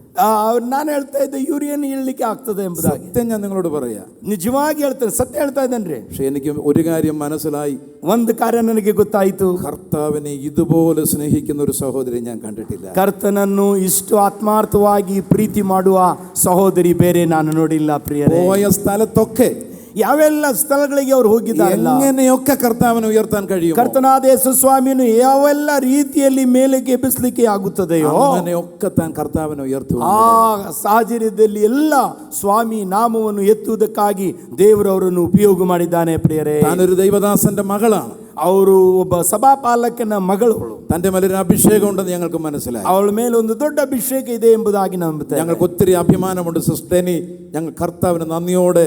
ನಾನು ಹೇಳ್ತಾ ಇದ್ದೆ, ಯೂರಿಯನ್ ಹೇಳಲಿಕ್ಕೆ ಆಗ್ತದೆ ಎಂಬುದಾಗಿ. സത്യം ഞാൻ നിങ്ങളോട് പറയാ, ನಿಜವಾಗಿ ಹೇಳ್ತೇನೆ, ಸತ್ಯ ಹೇಳ್ತಾ ಇದ್ದೇನೆ. പക്ഷെ എനിക്ക് ഒരു കാര്യം മനസ്സിലായി. ಒಂದು ಕಾರ್ಯ ನನಗೆ ಗೊತ್ತಾಯಿತು, കർത്താവിനെ ഇതുപോലെ സ്നേഹിക്കുന്ന ഒരു സഹോദരി ഞാൻ കണ്ടിട്ടില്ല. ಕರ್ತನನ್ನು ಇಷ್ಟು ಆತ್ಮಾರ್ಥವಾಗಿ ಪ್ರೀತಿ ಮಾಡುವ ಸಹೋದರಿ ಬೇರೆ ನಾನು ನೋಡಿಲ್ಲ ಪ್ರಿಯರೇ. പോയ സ്ഥലത്തൊക്കെ ಯಾವೆಲ್ಲ ಸ್ಥಳಗಳಿಗೆ ಅವರು ಹೋಗಿದ್ದಾರಲ್ಲ, എങ്ങനെയൊക്കെ കർത്താവിനെ ഉയർത്താൻ കഴിയും, ಕರ್ತನಾದ ಯೇಸು ಸ್ವಾಮಿಯನ್ನು ಯಾವೆಲ್ಲ ರೀತಿಯಲ್ಲಿ ಮೇಲೆಗೆ ಎಬ್ಬಿಸಲಿಕ್ಕೆ ಆಗುತ್ತದೆಯೋ അങ്ങനെയൊക്കെ താൻ കർത്താവിനെ ഉയർത്തുക. ಆ ಸಾಹಚರ್ಯದಲ್ಲಿ ಎಲ್ಲ ಸ್ವಾಮಿ ನಾಮವನ್ನು ಎತ್ತುವುದಕ್ಕಾಗಿ ದೇವರು ಅವರನ್ನು ಉಪಯೋಗ ಮಾಡಿದ್ದಾನೆ ಪ್ರಿಯರೇ. താനൊരു ദൈവദാസന്റെ മകളാണ്. ಅವರು ಒಬ್ಬ ಸಭಾಪಾಲಕನ ಮಗಳು. തന്റെ മേലൊരു അഭിഷേകം ഉണ്ടെന്ന് ഞങ്ങൾക്ക് മനസ്സിലായി. ಅವಳ ಮೇಲೆ ಒಂದು ದೊಡ್ಡ ಅಭಿಷೇಕ ಇದೆ ಎಂಬುದಾಗಿ ನಂಬುತ್ತೇವೆ. ഞങ്ങൾക്ക് ഒത്തിരി അഭിമാനമുണ്ട് സിസ്റ്റേനി. ഞങ്ങൾ കർത്താവിന് നന്ദിയോടെ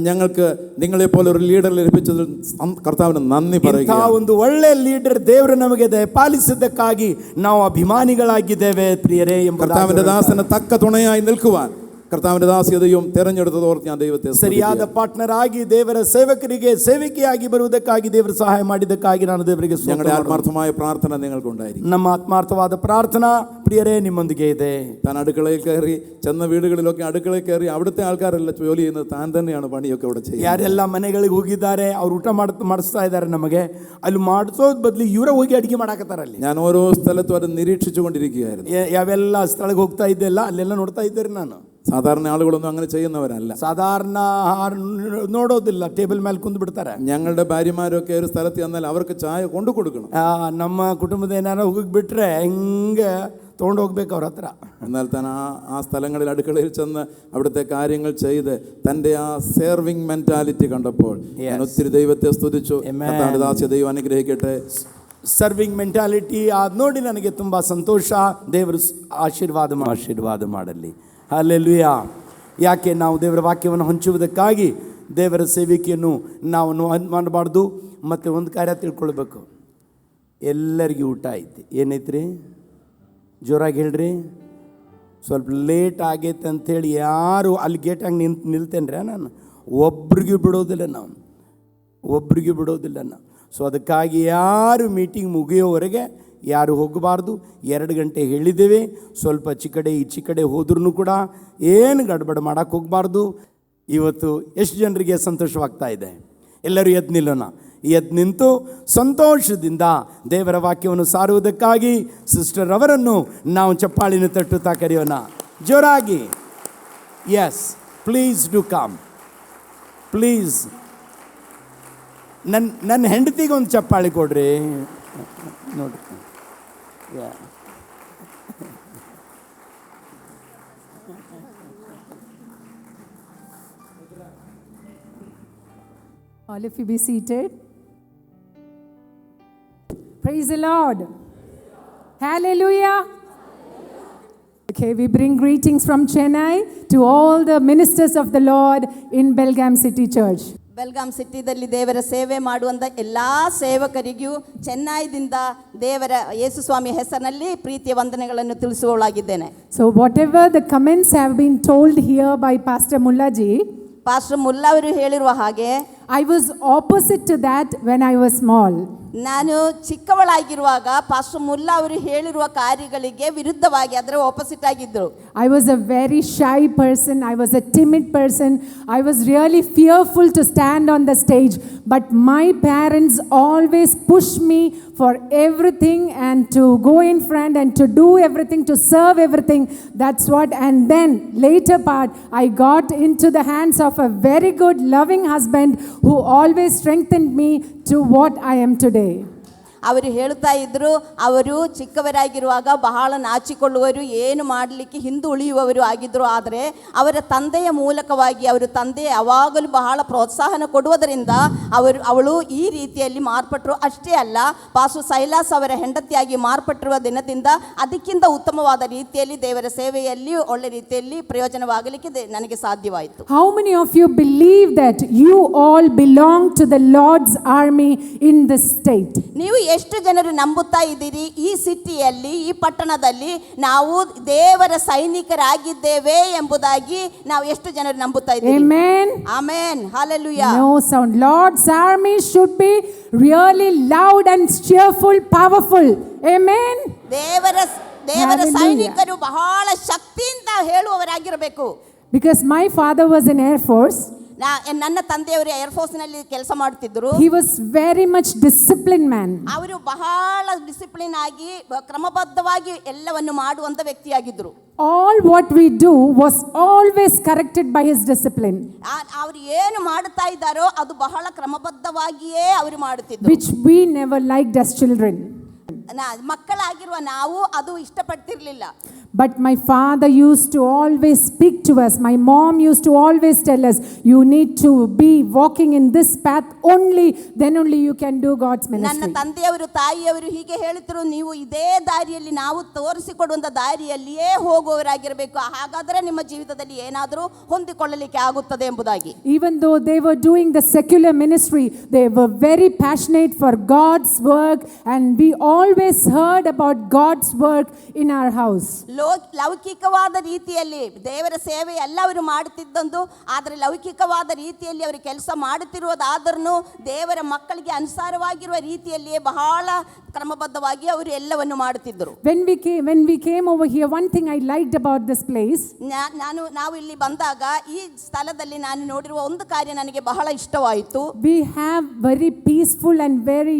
ഞങ്ങൾക്ക് നിങ്ങളെപ്പോലെ ഒരു ലീഡർ ലഭിച്ചതിൽ കർത്താവിന് നന്ദി പറയുക. ಒಂದು ಒಳ್ಳೆ ಲೀಡರ್ ದೇವರು ನಮಗೆ ಪಾಲಿಸಿದ್ದಕ್ಕಾಗಿ ನಾವು ಅಭಿಮಾನಿಗಳಾಗಿದ್ದೇವೆ ಪ್ರಿಯರೇ. കർത്താവിന്റെ ദാസന് തക്ക തുണയായി നിൽക്കുവാൻ കർത്താവിന്റെ ദാസ്യതയും തെരഞ്ഞെടുത്തത് ഓർത്ത് ഞാൻ ദൈവത്തെ ಸರಿಯಾದ ಪಾರ್ಟ್ನರ್ ಆಗಿ ದೇವರ ಸೇವಕರಿಗೆ ಸೇವಕಿಯಾಗಿ ಬರುವುದಕ್ಕಾಗಿ ದೇವರು ಸಹಾಯ ಮಾಡಿದ್ದಕ್ಕಾಗಿ ನಾನು ದೇವರಿಗೆ ഞങ്ങളുടെ ആത്മാർത്ഥമായ പ്രാർത്ഥന നിങ്ങൾക്കുണ്ടായിരിക്കും. ನಮ್ಮ ಆತ್ಮಾರ್ಥವಾದ ಪ್ರಾರ್ಥನಾ ಪ್ರಿಯರೇ ನಿಮ್ಮೊಂದಿಗೆ ಇದೆ. താൻ അടുക്കളയിൽ കയറി ചെന്ന വീടുകളിലൊക്കെ അടുക്കളയിൽ കയറി അവിടുത്തെ ആൾക്കാരെല്ലാം ജോലി ചെയ്യുന്നത് താൻ തന്നെയാണ് പണിയൊക്കെ ഇവിടെ ചെയ്യുന്നത്. ಯಾರೆಲ್ಲ ಮನೆಗಳಿಗೆ ಹೋಗಿದ್ದಾರೆ, ಅವ್ರು ಊಟ ಮಾಡಿಸ್ತಾ ಇದ್ದಾರೆ ನಮಗೆ, ಅಲ್ಲಿ ಮಾಡಿಸೋದ್ ಬದಲು ಇವರೇ ಹೋಗಿ ಅಡಿಗೆ ಮಾಡಾಕತ್ತಾರ. ಅಲ್ಲಿ ഞാൻ ഓരോ സ്ഥലത്തും അത് നിരീക്ഷിച്ചു കൊണ്ടിരിക്കുകയായിരുന്നു. ಯಾವೆಲ್ಲ ಸ್ಥಳಕ್ಕೆ ಹೋಗ್ತಾ ಇದ್ದೆಲ್ಲ ಅಲ್ಲೆಲ್ಲ ನೋಡ್ತಾ ಇದ್ದಾರೆ. ನಾನು സാധാരണ ആളുകളൊന്നും അങ്ങനെ ചെയ്യുന്നവരല്ല. സാധാരണ ನೋಡೋದಿಲ್ಲ, ಟೇಬಲ್ ಮೇಲೆ ಕುಂದು ಬಿಡ್ತಾರೆ. ഞങ്ങളുടെ ഭാര്യമാരൊക്കെ ഒരു സ്ഥലത്ത് ചെന്നാൽ അവർക്ക് ചായ കൊണ്ടു കൊടുക്കണം. ನಮ್ಮ ಕುಟುಂಬದ ಏನಾರು ಹೋಗಿ ಬಿಟ್ರೆ ಹಿಂಗೆ ತೊಗೊಂಡೋಗ್ಬೇಕು ಅವ್ರ ಹತ್ರ. എന്നാൽ താൻ ആ സ്ഥലങ്ങളിൽ അടുക്കളയിൽ ചെന്ന് അവിടുത്തെ കാര്യങ്ങൾ ചെയ്ത് തൻ്റെ ആ സേർവിംഗ് മെന്റാലിറ്റി കണ്ടപ്പോൾ ഞാൻ ഒത്തിരി ദൈവത്തെ സ്തുതിച്ചു. കർത്താവിന്റെ ദാസ്യ ദൈവം അനുഗ്രഹിക്കട്ടെ. ಸರ್ವಿಂಗ್ ಮೆಂಟಾಲಿಟಿ ಅದು ನೋಡಿ ನನಗೆ ತುಂಬ ಸಂತೋಷ. ದೇವರು ಆಶೀರ್ವಾದ ಮಾಡಲಿ. ಹಲ್ಲೆಲೂಯಾ. ಯಾಕೆ ನಾವು ದೇವರ ವಾಕ್ಯವನ್ನು ಹಂಚುವುದಕ್ಕಾಗಿ ದೇವರ ಸೇವಿಕೆಯನ್ನು ನಾವು ಮಾಡಬಾರ್ದು. ಮತ್ತು ಒಂದು ಕಾರ್ಯ ತಿಳ್ಕೊಳ್ಬೇಕು, ಎಲ್ಲರಿಗೂ ಊಟ ಐತಿ. ಏನೈತ್ರಿ? ಜೋರಾಗಿ ಹೇಳ್ರಿ. ಸ್ವಲ್ಪ ಲೇಟ್ ಆಗೈತೆ ಅಂಥೇಳಿ ಯಾರು ಅಲ್ಲಿ ಗೇಟಾಗಿ ನಿಲ್ತೇನ್ರಿ ನಾನು? ಒಬ್ರಿಗೂ ಬಿಡೋದಿಲ್ಲ ನಾವು. ಸೊ ಅದಕ್ಕಾಗಿ ಯಾರು ಮೀಟಿಂಗ್ ಮುಗಿಯೋವರೆಗೆ ಯಾರು ಹೋಗಬಾರ್ದು. 2 ಗಂಟೆ ಹೇಳಿದ್ದೇವೆ. ಸ್ವಲ್ಪ ಈಚೆ ಕಡೆ ಹೋದ್ರೂ ಕೂಡ ಏನು ಗಡ್ಬಡ ಮಾಡೋಕ್ಕೆ ಹೋಗಬಾರ್ದು. ಇವತ್ತು ಎಷ್ಟು ಜನರಿಗೆ ಸಂತೋಷವಾಗ್ತಾ ಇದೆ? ಎಲ್ಲರೂ ಎದ್ದು ನಿಲ್ಲೋಣ. ಎದ್ದು ನಿಂತು ಸಂತೋಷದಿಂದ ದೇವರ ವಾಕ್ಯವನ್ನು ಸಾರುವುದಕ್ಕಾಗಿ ಸಿಸ್ಟರ್ ಅವರನ್ನು ನಾವು ಚಪ್ಪಾಳಿನ ತಟ್ಟುತ್ತಾ ಕರೆಯೋಣ ಜೋರಾಗಿ. Yes, please do come. Please ನನ್ನ ಹೆಂಡತಿಗೆ ಒಂದು ಚಪ್ಪಾಳಿ ಕೊಡ್ರಿ ನೋಡ್ರಿ. All of you be seated. Praise the Lord. Hallelujah. Okay, we bring greetings from Chennai to all the ministers of the Lord in Belgaum City Church. Belgaum ಸಿಟಿದಲ್ಲಿ ದೇವರ ಸೇವೆ ಮಾಡುವಂಥ ಎಲ್ಲ ಸೇವಕರಿಗೂ ಚೆನ್ನೈದಿಂದ ದೇವರ ಯೇಸು ಸ್ವಾಮಿ ಹೆಸರಿನಲ್ಲಿ ಪ್ರೀತಿಯ ವಂದನೆಗಳನ್ನು ತಿಳಿಸುವವಳಾಗಿದ್ದೇನೆ. So whatever the comments have been told here by Pastor Mullaji, pastor Mulla ಅವರು ಹೇಳಿರುವ ಹಾಗೆ I was opposite to that when I was small. ನಾನು ಚಿಕ್ಕವಳಾಗಿರುವಾಗ ಪಾಸ್ಟರ್ ಮುಲ್ಲಾ ಅವರು ಹೇಳಿರುವ ಕಾರ್ಯಗಳಿಗೆ ವಿರುದ್ಧವಾಗಿ ಅದರ ಆಪೋಸಿಟ್ ಆಗಿದ್ದರು. I was a very shy person. I was a timid person. I was really fearful to stand on the stage. But my parents always pushed me for everything and to go in front and to do everything, to serve everything. That's what. And then later part, I got into the hands of a very good, loving husband who always strengthened me to what I am today. ಅವರು ಹೇಳ್ತಾ ಇದ್ರು, ಅವರು ಚಿಕ್ಕವರಾಗಿರುವಾಗ ಬಹಳ ನಾಚಿಕೊಳ್ಳುವರು, ಏನು ಮಾಡಲಿಕ್ಕೆ ಹಿಂದೆ ಉಳಿಯುವವರು ಆಗಿದ್ದರು. ಆದರೆ ಅವರ ತಂದೆಯ ಮೂಲಕವಾಗಿ ಅವರ ತಂದೆ ಯಾವಾಗಲೂ ಬಹಳ ಪ್ರೋತ್ಸಾಹನ ಕೊಡುವುದರಿಂದ ಅವಳು ಈ ರೀತಿಯಲ್ಲಿ ಮಾರ್ಪಟ್ಟರು. ಅಷ್ಟೇ ಅಲ್ಲ, ಪಾಸ್ಟರ್ ಸೈಲಾಸ್ ಅವರ ಹೆಂಡತಿಯಾಗಿ ಮಾರ್ಪಟ್ಟಿರುವ ದಿನದಿಂದ ಅದಕ್ಕಿಂತ ಉತ್ತಮವಾದ ರೀತಿಯಲ್ಲಿ ದೇವರ ಸೇವೆಯಲ್ಲಿ ಒಳ್ಳೆ ರೀತಿಯಲ್ಲಿ ಪ್ರಯೋಜನವಾಗಲಿಕ್ಕೆ ನನಗೆ ಸಾಧ್ಯವಾಯಿತು. How many of you believe that you all belong to the Lord's army in this state? ನೀವು ಎಷ್ಟು ಜನರು ನಂಬುತ್ತಾ ಇದ್ದೀರಿ ಈ ಸಿಟಿಯಲ್ಲಿ, ಈ ಪಟ್ಟಣದಲ್ಲಿ ನಾವು ದೇವರ ಸೈನಿಕರಾಗಿದ್ದೇವೆ ಎಂಬುದಾಗಿ ನಾವು ಎಷ್ಟು ಜನರು ನಂಬುತ್ತಾ ಇದ್ದೀರಿ? Amen. Amen. Hallelujah. No sound. Lord's army should be really loud and cheerful, powerful. Amen. ದೇವರ ಸೈನಿಕರು ಬಹಳ ಶಕ್ತಿಯಿಂದ ಹೇಳುವವರಾಗಿರಬೇಕು. Because my father was in Air Force. ನನ್ನ ತಂದೆಯವರು ಏರ್ಫೋರ್ಸ್ನಲ್ಲಿ ಕೆಲಸ ಮಾಡುತ್ತಿದ್ದರು. He was very much disciplined man. ಅವರು ಬಹಳ ಡಿಸಿಪ್ಲಿನ್ ಆಗಿ ಕ್ರಮಬದ್ಧವಾಗಿ ಎಲ್ಲವನ್ನು ಮಾಡುವಂತ ವ್ಯಕ್ತಿಯಾಗಿದ್ದರು. All what we do was always corrected by his discipline. ಅವರು ಏನು ಮಾಡುತ್ತಾ ಇದ್ದಾರೋ ಅದು ಬಹಳ ಕ್ರಮಬದ್ಧವಾಗಿಯೇ ಅವರು ಮಾಡುತ್ತಿದ್ದರು. Which we never liked as children. ಮಕ್ಕಳಾಗಿರುವ ನಾವು ಅದು ಇಷ್ಟಪಡ್ತಿರ್ಲಿಲ್ಲ. But my father used to always speak to us. My mom used to always tell us, you need to be walking in this path only, then only you can do God's ministry. ನನ್ನ ತಂದೆಯವರು ತಾಯಿಯವರು ಹೀಗೆ ಹೇಳಿದ್ರು, ನೀವು ಇದೇ ದಾರಿಯಲ್ಲಿ ನಾವು ತೋರಿಸಿಕೊಡುವಂತ ದಾರಿಯಲ್ಲಿಯೇ ಹೋಗುವವರಾಗಿರಬೇಕು, ಹಾಗಾದರೆ ನಿಮ್ಮ ಜೀವಿತದಲ್ಲಿ ಏನಾದರೂ ಹೊಂದಿಕೊಳ್ಳಲಿಕ್ಕೆ ಆಗುತ್ತದೆ ಎಂಬುದಾಗಿ. Even though they were doing the secular ministry, they were very passionate for God's work, and we always heard about God's work in our house. ಲೌಕಿಕವಾದ ರೀತಿಯಲ್ಲಿ ದೇವರ ಸೇವೆ ಎಲ್ಲ ಅವರು ಮಾಡುತ್ತಿದ್ದಂದು, ಆದರೆ ಲೌಕಿಕವಾದ ರೀತಿಯಲ್ಲಿ ಅವರು ಕೆಲಸ ಮಾಡುತ್ತಿರುವುದಾದರೂ ದೇವರ ಮಕ್ಕಳಿಗೆ ಅನುಸಾರವಾಗಿರುವ ರೀತಿಯಲ್ಲಿಯೇ ಬಹಳ ಕ್ರಮಬದ್ಧವಾಗಿ ಅವರು ಎಲ್ಲವನ್ನು ಮಾಡುತ್ತಿದ್ದರು. When we came over here, one thing I liked about this place, ನಾವು ಇಲ್ಲಿ ಬಂದಾಗ ಈ ಸ್ಥಳದಲ್ಲಿ ನಾನು ನೋಡಿರುವ ಒಂದು ಕಾರ್ಯ ನನಗೆ ಬಹಳ ಇಷ್ಟವಾಯಿತು. we have very peaceful and very,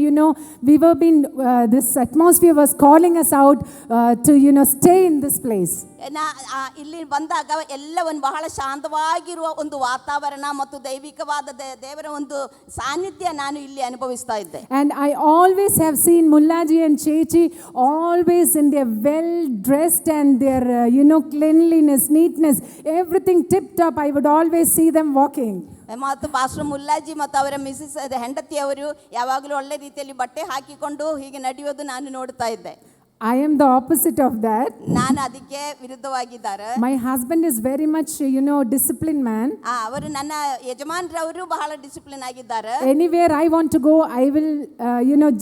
we were being this atmosphere was calling us out to stay in this place. ಇಲ್ಲಿ ಬಂದಾಗ ಎಲ್ಲವನ್ನು ಬಹಳ ಶಾಂತವಾಗಿರುವ ಒಂದು ವಾತಾವರಣ ಮತ್ತು ದೈವಿಕವಾದ ದೇವರ ಒಂದು ಸಾನ್ನಿಧ್ಯ ನಾನು ಇಲ್ಲಿ ಅನುಭವಿಸ್ತಾ ಇದ್ದೆ. And I always have seen Mullaji and Chechi always in their well dressed and their cleanliness, neatness, everything tip top. I would always see them walking. ಮತ್ತು ಪಾಸ್ಟರ್ ಮುಲ್ಲಾಜಿ ಮತ್ತು ಅವರ ಮಿಸಸ್ ಹೆಂಡತಿಯವರು ಯಾವಾಗಲೂ ಒಳ್ಳೆ ರೀತಿಯಲ್ಲಿ ಬಟ್ಟೆ ಹಾಕಿಕೊಂಡು ಹೀಗೆ ನಡೆಯೋದು ನಾನು ನೋಡ್ತಾ ಇದ್ದೆ. I am the opposite of that. ನಾನು ಅದಕ್ಕೆ ವಿರುದ್ಧವಾಗಿದ್ದಾರೆ. My husband is very much, disciplined man. ಅವರು ನನ್ನ ಯಜಮಾನರವರು ಬಹಳ ಡಿಸಿಪ್ಲಿನ್ ಆಗಿದ್ದಾರೆ. Anywhere I want to go, I will,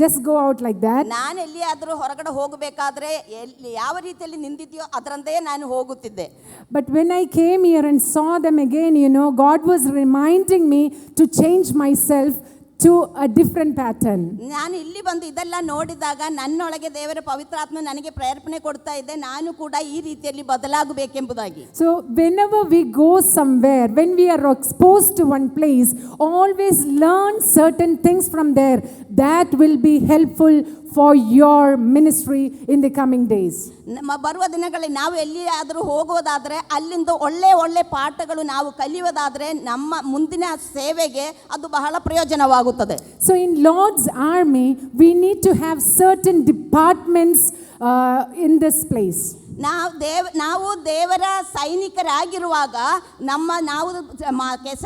just go out like that. ನಾನು ಎಲ್ಲಿಯಾದರೂ ಹೊರಗಡೆ ಹೋಗಬೇಕಾದ್ರೆ ಯಾವ ರೀತಿಯಲ್ಲಿ ನಿಂತಿದೆಯೋ ಅದರಂತೆ ನಾನು ಹೋಗುತ್ತಿದ್ದೆ. But when I came here and saw them again, God was reminding me to change myself to a different pattern. ನಾನು ಇಲ್ಲಿ ಬಂದು ಇದೆಲ್ಲ ನೋಡಿದಾಗ ನನ್ನೊಳಗೆ ದೇವರ ಪವಿತ್ರಾತ್ಮ ನನಗೆ ಪ್ರೇರಣೆ ಕೊಡ್ತಾ ಇದೆ, ನಾನು ಕೂಡ ಈ ರೀತಿಯಲ್ಲಿ ಬದಲಾಗಬೇಕೆಂಬುದಾಗಿ. So whenever we go somewhere, when we are exposed to one place, always learn certain things from there that will be helpful for your ministry in the coming days. ಬರುವ ದಿನಗಳಲ್ಲಿ ನಾವು ಎಲ್ಲಿಯಾದರೂ ಹೋಗೋದಾದರೆ ಅಲ್ಲಿಂದ ಒಳ್ಳೆ ಒಳ್ಳೆ ಪಾಠಗಳು ನಾವು ಕಲಿಯೋದಾದರೆ ನಮ್ಮ ಮುಂದಿನ ಸೇವೆಗೆ ಅದು ಬಹಳ ಪ್ರಯೋಜನವಾಗುತ್ತದೆ. So in Lord's army, we need to have certain departments in this place. ನಾವು ದೇವರ ಸೈನಿಕರಾಗಿರುವಾಗ ನಾವು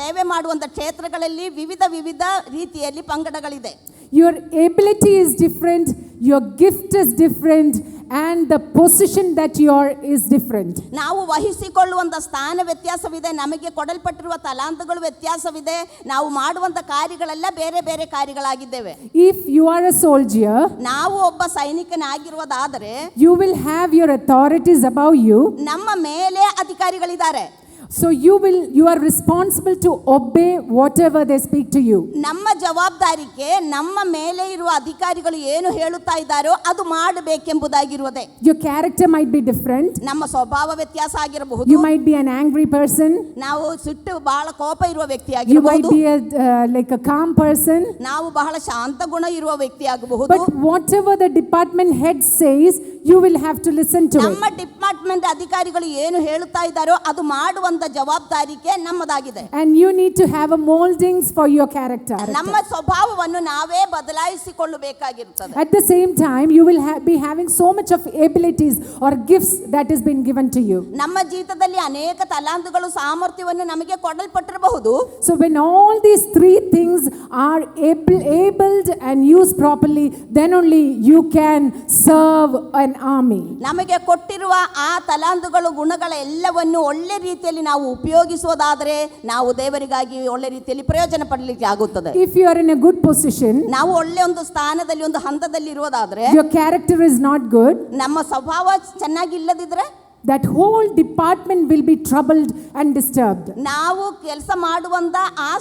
ಸೇವೆ ಮಾಡುವಂಥ ಕ್ಷೇತ್ರಗಳಲ್ಲಿ ವಿವಿಧ ರೀತಿಯಲ್ಲಿ ಪಂಗಡಗಳಿದೆ. Your ability is different, your gift is different, and the position that you are is different. ನಾವು ವಹಿಸಿಕೊಳ್ಳುವಂತ ಸ್ಥಾನ ವ್ಯತ್ಯಾಸವಿದೆ, ನಮಗೆ ಕೊಡಲ್ಪಟ್ಟಿರುವ ತಲಾಂತಗಳು ವ್ಯತ್ಯಾಸವಿದೆ, ನಾವು ಮಾಡುವಂತ ಕಾರ್ಯಗಳೆಲ್ಲ ಬೇರೆ ಬೇರೆ ಕಾರ್ಯಗಳಾಗಿದ್ದೇವೆ. If you are a soldier, ನಾವು ಒಬ್ಬ ಸೈನಿಕನಾಗಿರುವುದಾದರೆ you will have your authorities above you. ನಮ್ಮ ಮೇಲೆ ಅಧಿಕಾರಿಗಳಿದ್ದಾರೆ. So you are responsible to obey whatever they speak to you. ನಮ್ಮ ಜವಾಬ್ದಾರಿಗೆ ನಮ್ಮ ಮೇಲೆ ಇರುವ ಅಧಿಕಾರಿಗಳು ಏನು ಹೇಳುತ್ತಾ ಇದ್ದಾರೋ ಅದು ಮಾಡಬೇಕೆಂಬುದಾಗಿರುವುದೇ. Your character might be different. ನಮ್ಮ ಸ್ವಭಾವ ವ್ಯತ್ಯಾಸ ಆಗಿರಬಹುದು. You might be an angry person. ನಾವು ಸಿಟ್ಟು ಬಹಳ ಕೋಪ ಇರುವ ವ್ಯಕ್ತಿ You ಆಗಿರಬಹುದು. might be like a calm person. ನಾವು ಬಹಳ ಶಾಂತ ಗುಣ ಇರುವ ವ್ಯಕ್ತಿ ಆಗಬಹುದು. But whatever the department head says, you will have to listen to ನಮ್ಮ it. ಡಿಪಾರ್ಟ್ಮೆಂಟ್ ಅಧಿಕಾರಿಗಳು ಏನು ಹೇಳುತ್ತಾ ಇದ್ದಾರೋ ಅದು ಮಾಡುವಂತ ಜವಾಬ್ದಾರಿಗೆ ನಮ್ಮದಾಗಿದೆ. And you need to have a moldings for your character. ನಮ್ಮ ಸ್ವಭಾವವನ್ನು ನಾವೇ ಬದಲಾಯಿಸಿಕೊಳ್ಳಬೇಕಾಗಿರುತ್ತದೆ. At the same time, you will be having so much of abilities or gifts that has been given to you. ನಮ್ಮ ಜೀವಿತದಲ್ಲಿ ಅನೇಕ ತಲಾಂತಗಳು ಸಾಮರ್ಥ್ಯವನ್ನು ನಮಗೆ ಕೊಡಲ್ಪಟ್ಟಿರಬಹುದು. So when all these three things are abled and used properly, then only you can serve an army. ನಮಗೆ ಕೊಟ್ಟಿರುವ ಆ ತಲಾಂತಗಳು ಗುಣಗಳ ಎಲ್ಲವನ್ನು ಒಳ್ಳೆ ರೀತಿಯಲ್ಲಿ ನಾವು ಉಪಯೋಗಿಸೋದಾದರೆ ನಾವು ದೇವರಿಗಾಗಿ ಒಳ್ಳೆ ರೀತಿಯಲ್ಲಿ ಪ್ರಯೋಜನ ಪಡಲಿಕ್ಕೆ ಆಗುತ್ತದೆ. If you are in a good position, ನಾವು ಒಳ್ಳೆ ಒಂದು ಸ್ಥಾನದಲ್ಲಿ ಒಂದು ಹಂತದಲ್ಲಿ ಇರೋದಾದ್ರೆ, your character is not good, ನಮ್ಮ ಸ್ವಭಾವ ಚೆನ್ನಾಗಿಲ್ಲದಿದ್ರೆ that whole department will be troubled and disturbed. ನಾವು ಕೆಲಸ ಮಾಡುವಂತ ಆ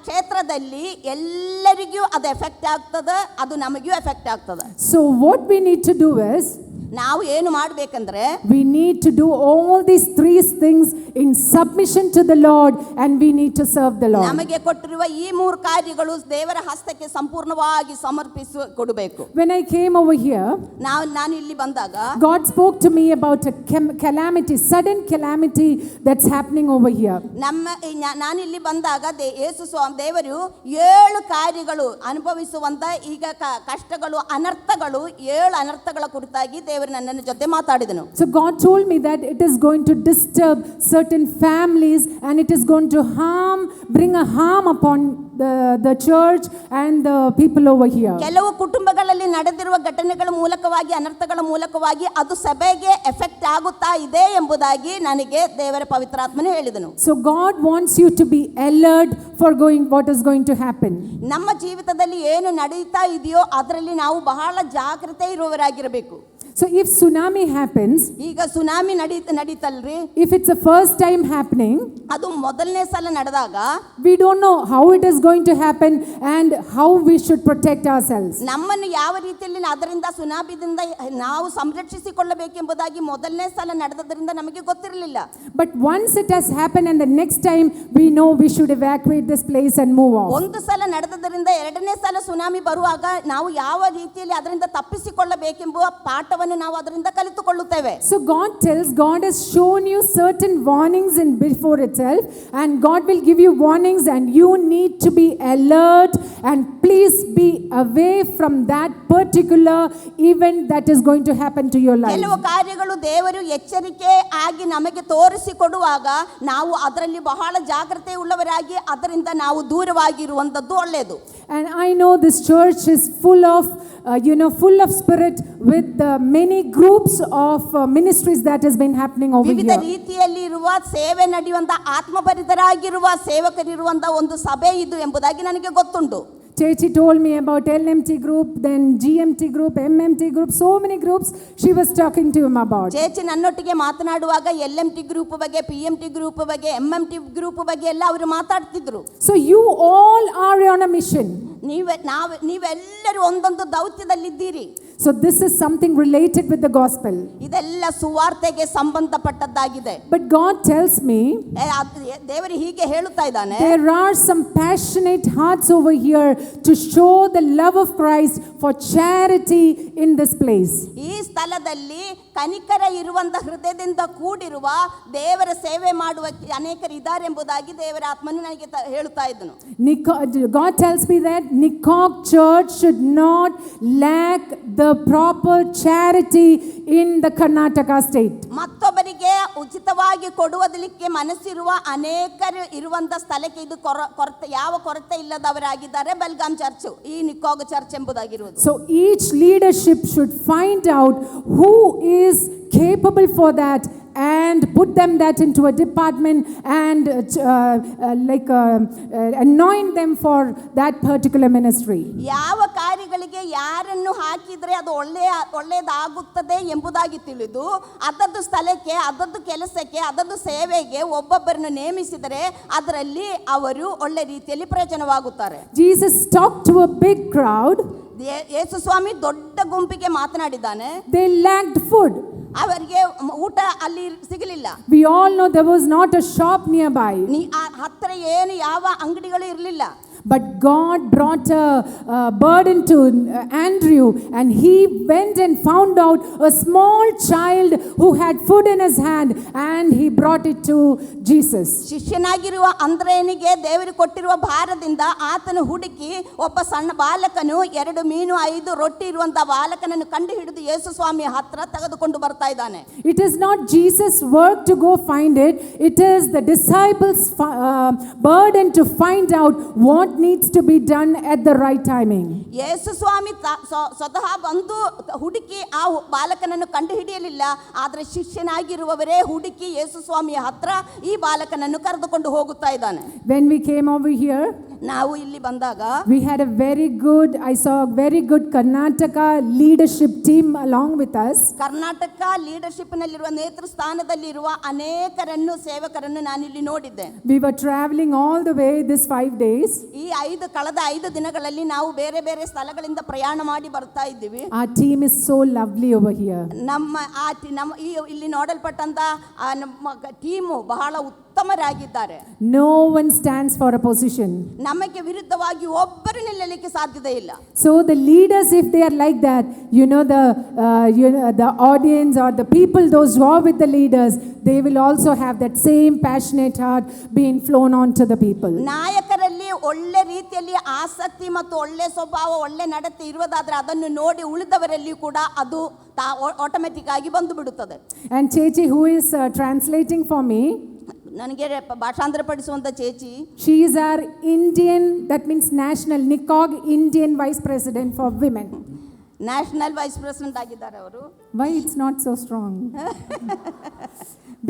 ಕ್ಷೇತ್ರದಲ್ಲಿ ಎಲ್ಲರಿಗೂ ಅದು ಎಫೆಕ್ಟ್ ಆಗ್ತದೆ, ಅದು ನಮಗೂ ಎಫೆಕ್ಟ್ ಆಗ್ತದೆ. So what we need to do is, ನಾವು ಏನು ಮಾಡಬೇಕಂದ್ರೆ we need to do all these three things in submission to the Lord, and we need to serve the Lord. ನಮಗೆ ಕೊಟ್ಟಿರುವ ಈ ಮೂರು ಕಾರ್ಯಗಳು ದೇವರ ಹಸ್ತಕ್ಕೆ ಸಂಪೂರ್ಣವಾಗಿ ಸಮರ್ಪಿಸಿ ಕೊಡಬೇಕು. When I came over here, ನಾನು ಇಲ್ಲಿ ಬಂದಾಗ God spoke to me about a calamity, sudden calamity that's happening over here. ನಾನು ಇಲ್ಲಿ ಬಂದಾಗ ಯೇಸು ಸ್ವಾಮಿ ದೇವರು 7 ಕಾರ್ಯಗಳು ಅನುಭವಿಸುವಂತ ಈಗ ಕಷ್ಟಗಳು ಅನರ್ಥಗಳು 7 ಅನರ್ಥಗಳ ಕುರಿತಾಗಿ ದೇವರು ನನ್ನ ಜೊತೆ ಮಾತಾಡಿದನು. So God told me that it is going to disturb certain families, and it is going to bring a harm upon the church and the people over here. ಕೆಲವು ಕುಟುಂಬಗಳಲ್ಲಿ ನಡೆದಿರುವ ಘಟನೆಗಳ ಮೂಲಕವಾಗಿ ಅನರ್ಥಗಳ ಮೂಲಕವಾಗಿ ಅದು ಸಭೆಗೆ ಎಫೆಕ್ಟ್ ಆಗುತ್ತಾ ಇದೆ ಎಂಬುದಾಗಿ ನನಗೆ ದೇವರ ಪವಿತ್ರಾತ್ಮನು ಹೇಳಿದನು. So God wants you to be alert for what is going to happen. ನಮ್ಮ ಜೀವಿತದಲ್ಲಿ ಏನು ನಡೆಯುತ್ತಾ ಇದೆಯೋ ಅದರಲ್ಲಿ ನಾವು ಬಹಳ ಜಾಗೃತೆ ಇರುವವರಾಗಿರಬೇಕು. So if tsunami happens, ಈಗ tsunami ನಡೀತಲ್ರಿ, if it's the first time happening, ಅದು ಮೊದಲನೇ ಸಲ ನಡೆದಾಗ we don't know how it is going to happen and how we should protect ourselves. ನಮ್ಮನ್ನು ಯಾವ ರೀತಿಯಲ್ಲಿ ಅದರಿಂದ ಸುನಾಮಿದಿಂದ ನಾವು ಸಂರಕ್ಷಿಸಿಕೊಳ್ಳಬೇಕೆಂಬುದಾಗಿ ಮೊದಲನೇ ಸಲ ನಡೆದದರಿಂದ ನಮಗೆ ಗೊತ್ತಿರಲಿಲ್ಲ. But once it has happened and the next time we know we should evacuate this place and move off. ಒಂದು ಸಲ ನಡೆದದರಿಂದ ಎರಡನೇ ಸಲ ಸುನಾಮಿ ಬರುವಾಗ ನಾವು ಯಾವ ರೀತಿಯಲ್ಲಿ ಅದರಿಂದ ತಪ್ಪಿಸಿಕೊಳ್ಳಬೇಕೆಂಬ ಪಾಠವನ್ನು ಎಂಬುದನ್ನು ನಾವು ಅದರಿಂದ ಕಲಿತುಕೊಳ್ಳುತ್ತೇವೆ. So God tells, God has shown you certain warnings in before itself, and God will give you warnings, and you need to be alert and please be away from that particular event that is going to happen to your life. ಕೆಲವು ಕಾರ್ಯಗಳು ದೇವರು ಎಚ್ಚರಿಕೆ ಆಗಿ ನಮಗೆ ತೋರಿಸಿಕೊಡುವಾಗ ನಾವು ಅದರಲ್ಲಿ ಬಹಳ ಜಾಗೃತೆ ಉಳ್ಳವರಾಗಿ ಅದರಿಂದ ನಾವು ದೂರವಾಗಿರುವಂತದ್ದು ಒಳ್ಳೆಯದು. And I know this church is full of full of spirit with many groups of ministries that has been happening over ವಿವಿಧ here. ರೀತಿಯಲ್ಲಿ ಇರುವ ಸೇವೆ ನಡೆಯುವಂತ ಆತ್ಮಭರಿತರಾಗಿರುವ ಸೇವಕರಿರುವಂತ ಒಂದು ಸಭೆ ಇದು ಎಂಬುದಾಗಿ ನನಗೆ ಗೊತ್ತುಂಟು. Chechi told me about LMT group, then GMT group, MMT group, so many groups she was talking to him about. ಚೇಚಿ ನನ್ನೊಟ್ಟಿಗೆ ಮಾತನಾಡುವಾಗ LMT ಗ್ರೂಪ್ ಬಗ್ಗೆ, PMT ಗ್ರೂಪ್ ಬಗ್ಗೆ, MMT ಗ್ರೂಪ್ ಬಗ್ಗೆ ಎಲ್ಲ ಅವರು ಮಾತಾಡ್ತಿದ್ರು. So you all are on a mission. ನೀವೆಲ್ಲರೂ ಒಂದೊಂದು ದೌತ್ಯದಲ್ಲಿದ್ದೀರಿ. So this is something related with the gospel. ಇದೆಲ್ಲ ಸುವಾರ್ತೆಗೆ ಸಂಬಂಧಪಟ್ಟದ್ದಾಗಿದೆ. But God tells me ದೇವರು ಹೀಗೆ ಹೇಳುತ್ತಾ ಇದ್ದಾನೆ, there are some passionate hearts over here to show the love of Christ for charity in this place. ಈ ಸ್ಥಳದಲ್ಲಿ ಕನಿಕರ ಇರುವಂತ ಹೃದಯದಿಂದ ಕೂಡಿರುವ ದೇವರ ಸೇವೆ ಮಾಡುವ ಅನೇಕರು ಇದ್ದಾರೆ ಎಂಬುದಾಗಿ ದೇವರ ಆತ್ಮನು ನನಗೆ ಹೇಳುತ್ತಾ ಇದ್ದನು. God tells me that Nikog Church should not lack the proper charity in the Karnataka state. ಮತ್ತೊಬ್ಬರಿಗೆ ಉಚಿತವಾಗಿ ಕೊಡುವುದಕ್ಕೆ ಮನಸ್ಸಿರುವ ಅನೇಕರು ಇರುವಂತ ಸ್ಥಳಕ್ಕೆ ಇದು ಯಾವ ಕೊರತೆ ಇಲ್ಲದವರಾಗಿದ್ದಾರೆ ಬೆಲ್ಗಾಂ ಚರ್ಚ್, ಈ ನಿಕೋಗ್ church ಎಂಬುದಾಗಿರುವುದು. So each leadership should find out who is capable for that and put them that into a department and anoint them for that particular ministry. ಯಾವ ಕಾರ್ಯಗಳಿಗೆ ಯಾರನ್ನು ಹಾಕಿದ್ರೆ ಅದು ಒಳ್ಳೆಯದಾಗುತ್ತದೆ ಎಂಬುದಾಗಿ ತಿಳಿದು ಅದದ್ದು ಸ್ಥಳಕ್ಕೆ, ಅದದ್ದು ಕೆಲಸಕ್ಕೆ, ಅದದ್ದು ಸೇವೆಗೆ ಒಬ್ಬೊಬ್ಬರನ್ನು ನೇಮಿಸಿದರೆ ಅದರಲ್ಲಿ ಅವರು ಒಳ್ಳೆ ರೀತಿಯಲ್ಲಿ ಪ್ರಯೋಜನವಾಗುತ್ತಾರೆ. Jesus talked to a big crowd. ಯೇಸು ಸ್ವಾಮಿ ದೊಡ್ಡ ಗುಂಪಿಗೆ ಮಾತನಾಡಿದ್ದಾನೆ. They lacked food. ಅವರಿಗೆ ಊಟ ಅಲ್ಲಿ ಸಿಗಲಿಲ್ಲ. We all know there was not a shop nearby. ಹತ್ತಿರ ಏನು ಯಾವ ಅಂಗಡಿಗಳು ಇರಲಿಲ್ಲ. But God brought a burden to Andrew, and he went and found out a small child who had food in his hand, and he brought it to Jesus. ಶಿಷ್ಯನಾಗಿರುವ ಅಂದ್ರೇನಿಗೆ ದೇವರು ಕೊಟ್ಟಿರುವ ಭಾರದಿಂದ ಆತನು ಹುಡುಕಿ ಒಬ್ಬ ಸಣ್ಣ ಬಾಲಕನು 2 ಮೀನು 5 ರೊಟ್ಟಿ ಇರುವಂತ ಬಾಲಕನನ್ನು ಕಂಡು ಹಿಡಿದು ಯೇಸು ಸ್ವಾಮಿ ಹತ್ರ ತೆಗೆದುಕೊಂಡು ಬರ್ತಾ ಇದ್ದಾನೆ. It is not Jesus' work to go find it. It is the disciples' burden to find out what needs to be done at the right timing. ಯೇಸು ಸ್ವಾಮಿ ಸ್ವತಃ ಬಂದು ಹುಡುಕಿ ಆ ಬಾಲಕನನ್ನು ಕಂಡು ಹಿಡಿಯಲಿಲ್ಲ, ಆದರೆ ಶಿಷ್ಯನಾಗಿರುವವರೇ ಹುಡುಕಿ ಯೇಸು ಸ್ವಾಮಿಯ ಹತ್ರ ಈ ಬಾಲಕನನ್ನು ಕರೆದುಕೊಂಡು ಹೋಗುತ್ತಾ ಇದ್ದಾನೆ. When we came over here, ನಾವು ಇಲ್ಲಿ ಬಂದಾಗ we had a I saw a very good Karnataka leadership team along with us. Karnataka leadership ನಲ್ಲಿರುವ ನೇತೃ ಸ್ಥಾನದಲ್ಲಿರುವ ಅನೇಕರನ್ನು ಸೇವಕರನ್ನು ನಾನು ಇಲ್ಲಿ ನೋಡಿದ್ದೆ. We were traveling all the way this 5 days. ಈ ಕಳೆದ 5 ದಿನಗಳಲ್ಲಿ ನಾವು ಬೇರೆ ಬೇರೆ ಸ್ಥಳಗಳಿಂದ ಪ್ರಯಾಣ ಮಾಡಿ ಬರ್ತಾ ಇದ್ದೀವಿ. Our team is so lovely over here. ನಮ್ಮ ಇಲ್ಲಿ ನೋಡಲ್ಪಟ್ಟಂತ ನಮ್ಮ ಟೀಮು ಬಹಳ ಉತ್ತಮರಾಗಿದ್ದಾರೆ. No one stands for a position. ನಮಗೆ ವಿರುದ್ಧವಾಗಿ ಒಬ್ಬರು ನಿಲ್ಲಲಿಕ್ಕೆ ಸಾಧ್ಯತೆ ಇಲ್ಲ. So the leaders, if they are like that, the audience or the people, those who are with the leaders, they will also have that same passionate heart being flown on to the people. ನಾಯಕರಲ್ಲಿ ಒಳ್ಳೆ ರೀತಿಯಲ್ಲಿ ಆಸಕ್ತಿ ಮತ್ತು ಒಳ್ಳೆ ಸ್ವಭಾವ, ಒಳ್ಳೆ ನಡತೆ ಇರುವುದಾದ್ರೆ ಅದನ್ನು ನೋಡಿ ಉಳಿದವರಲ್ಲಿ ಕೂಡ ಅದು ಆಟೋಮೆಟಿಕ್ ಆಗಿ ಬಂದು ಬಿಡುತ್ತದೆ. And Chechi, who is translating for me, ನನಗೆ ಭಾಷಾಂತರ ಪಡಿಸುವಂತ ಚೇಚಿ, she is our Indian, that means national Nikog Indian vice president for women. National vice president ಆಗಿದ್ದಾರೆ ಅವರು. Why it's not so strong?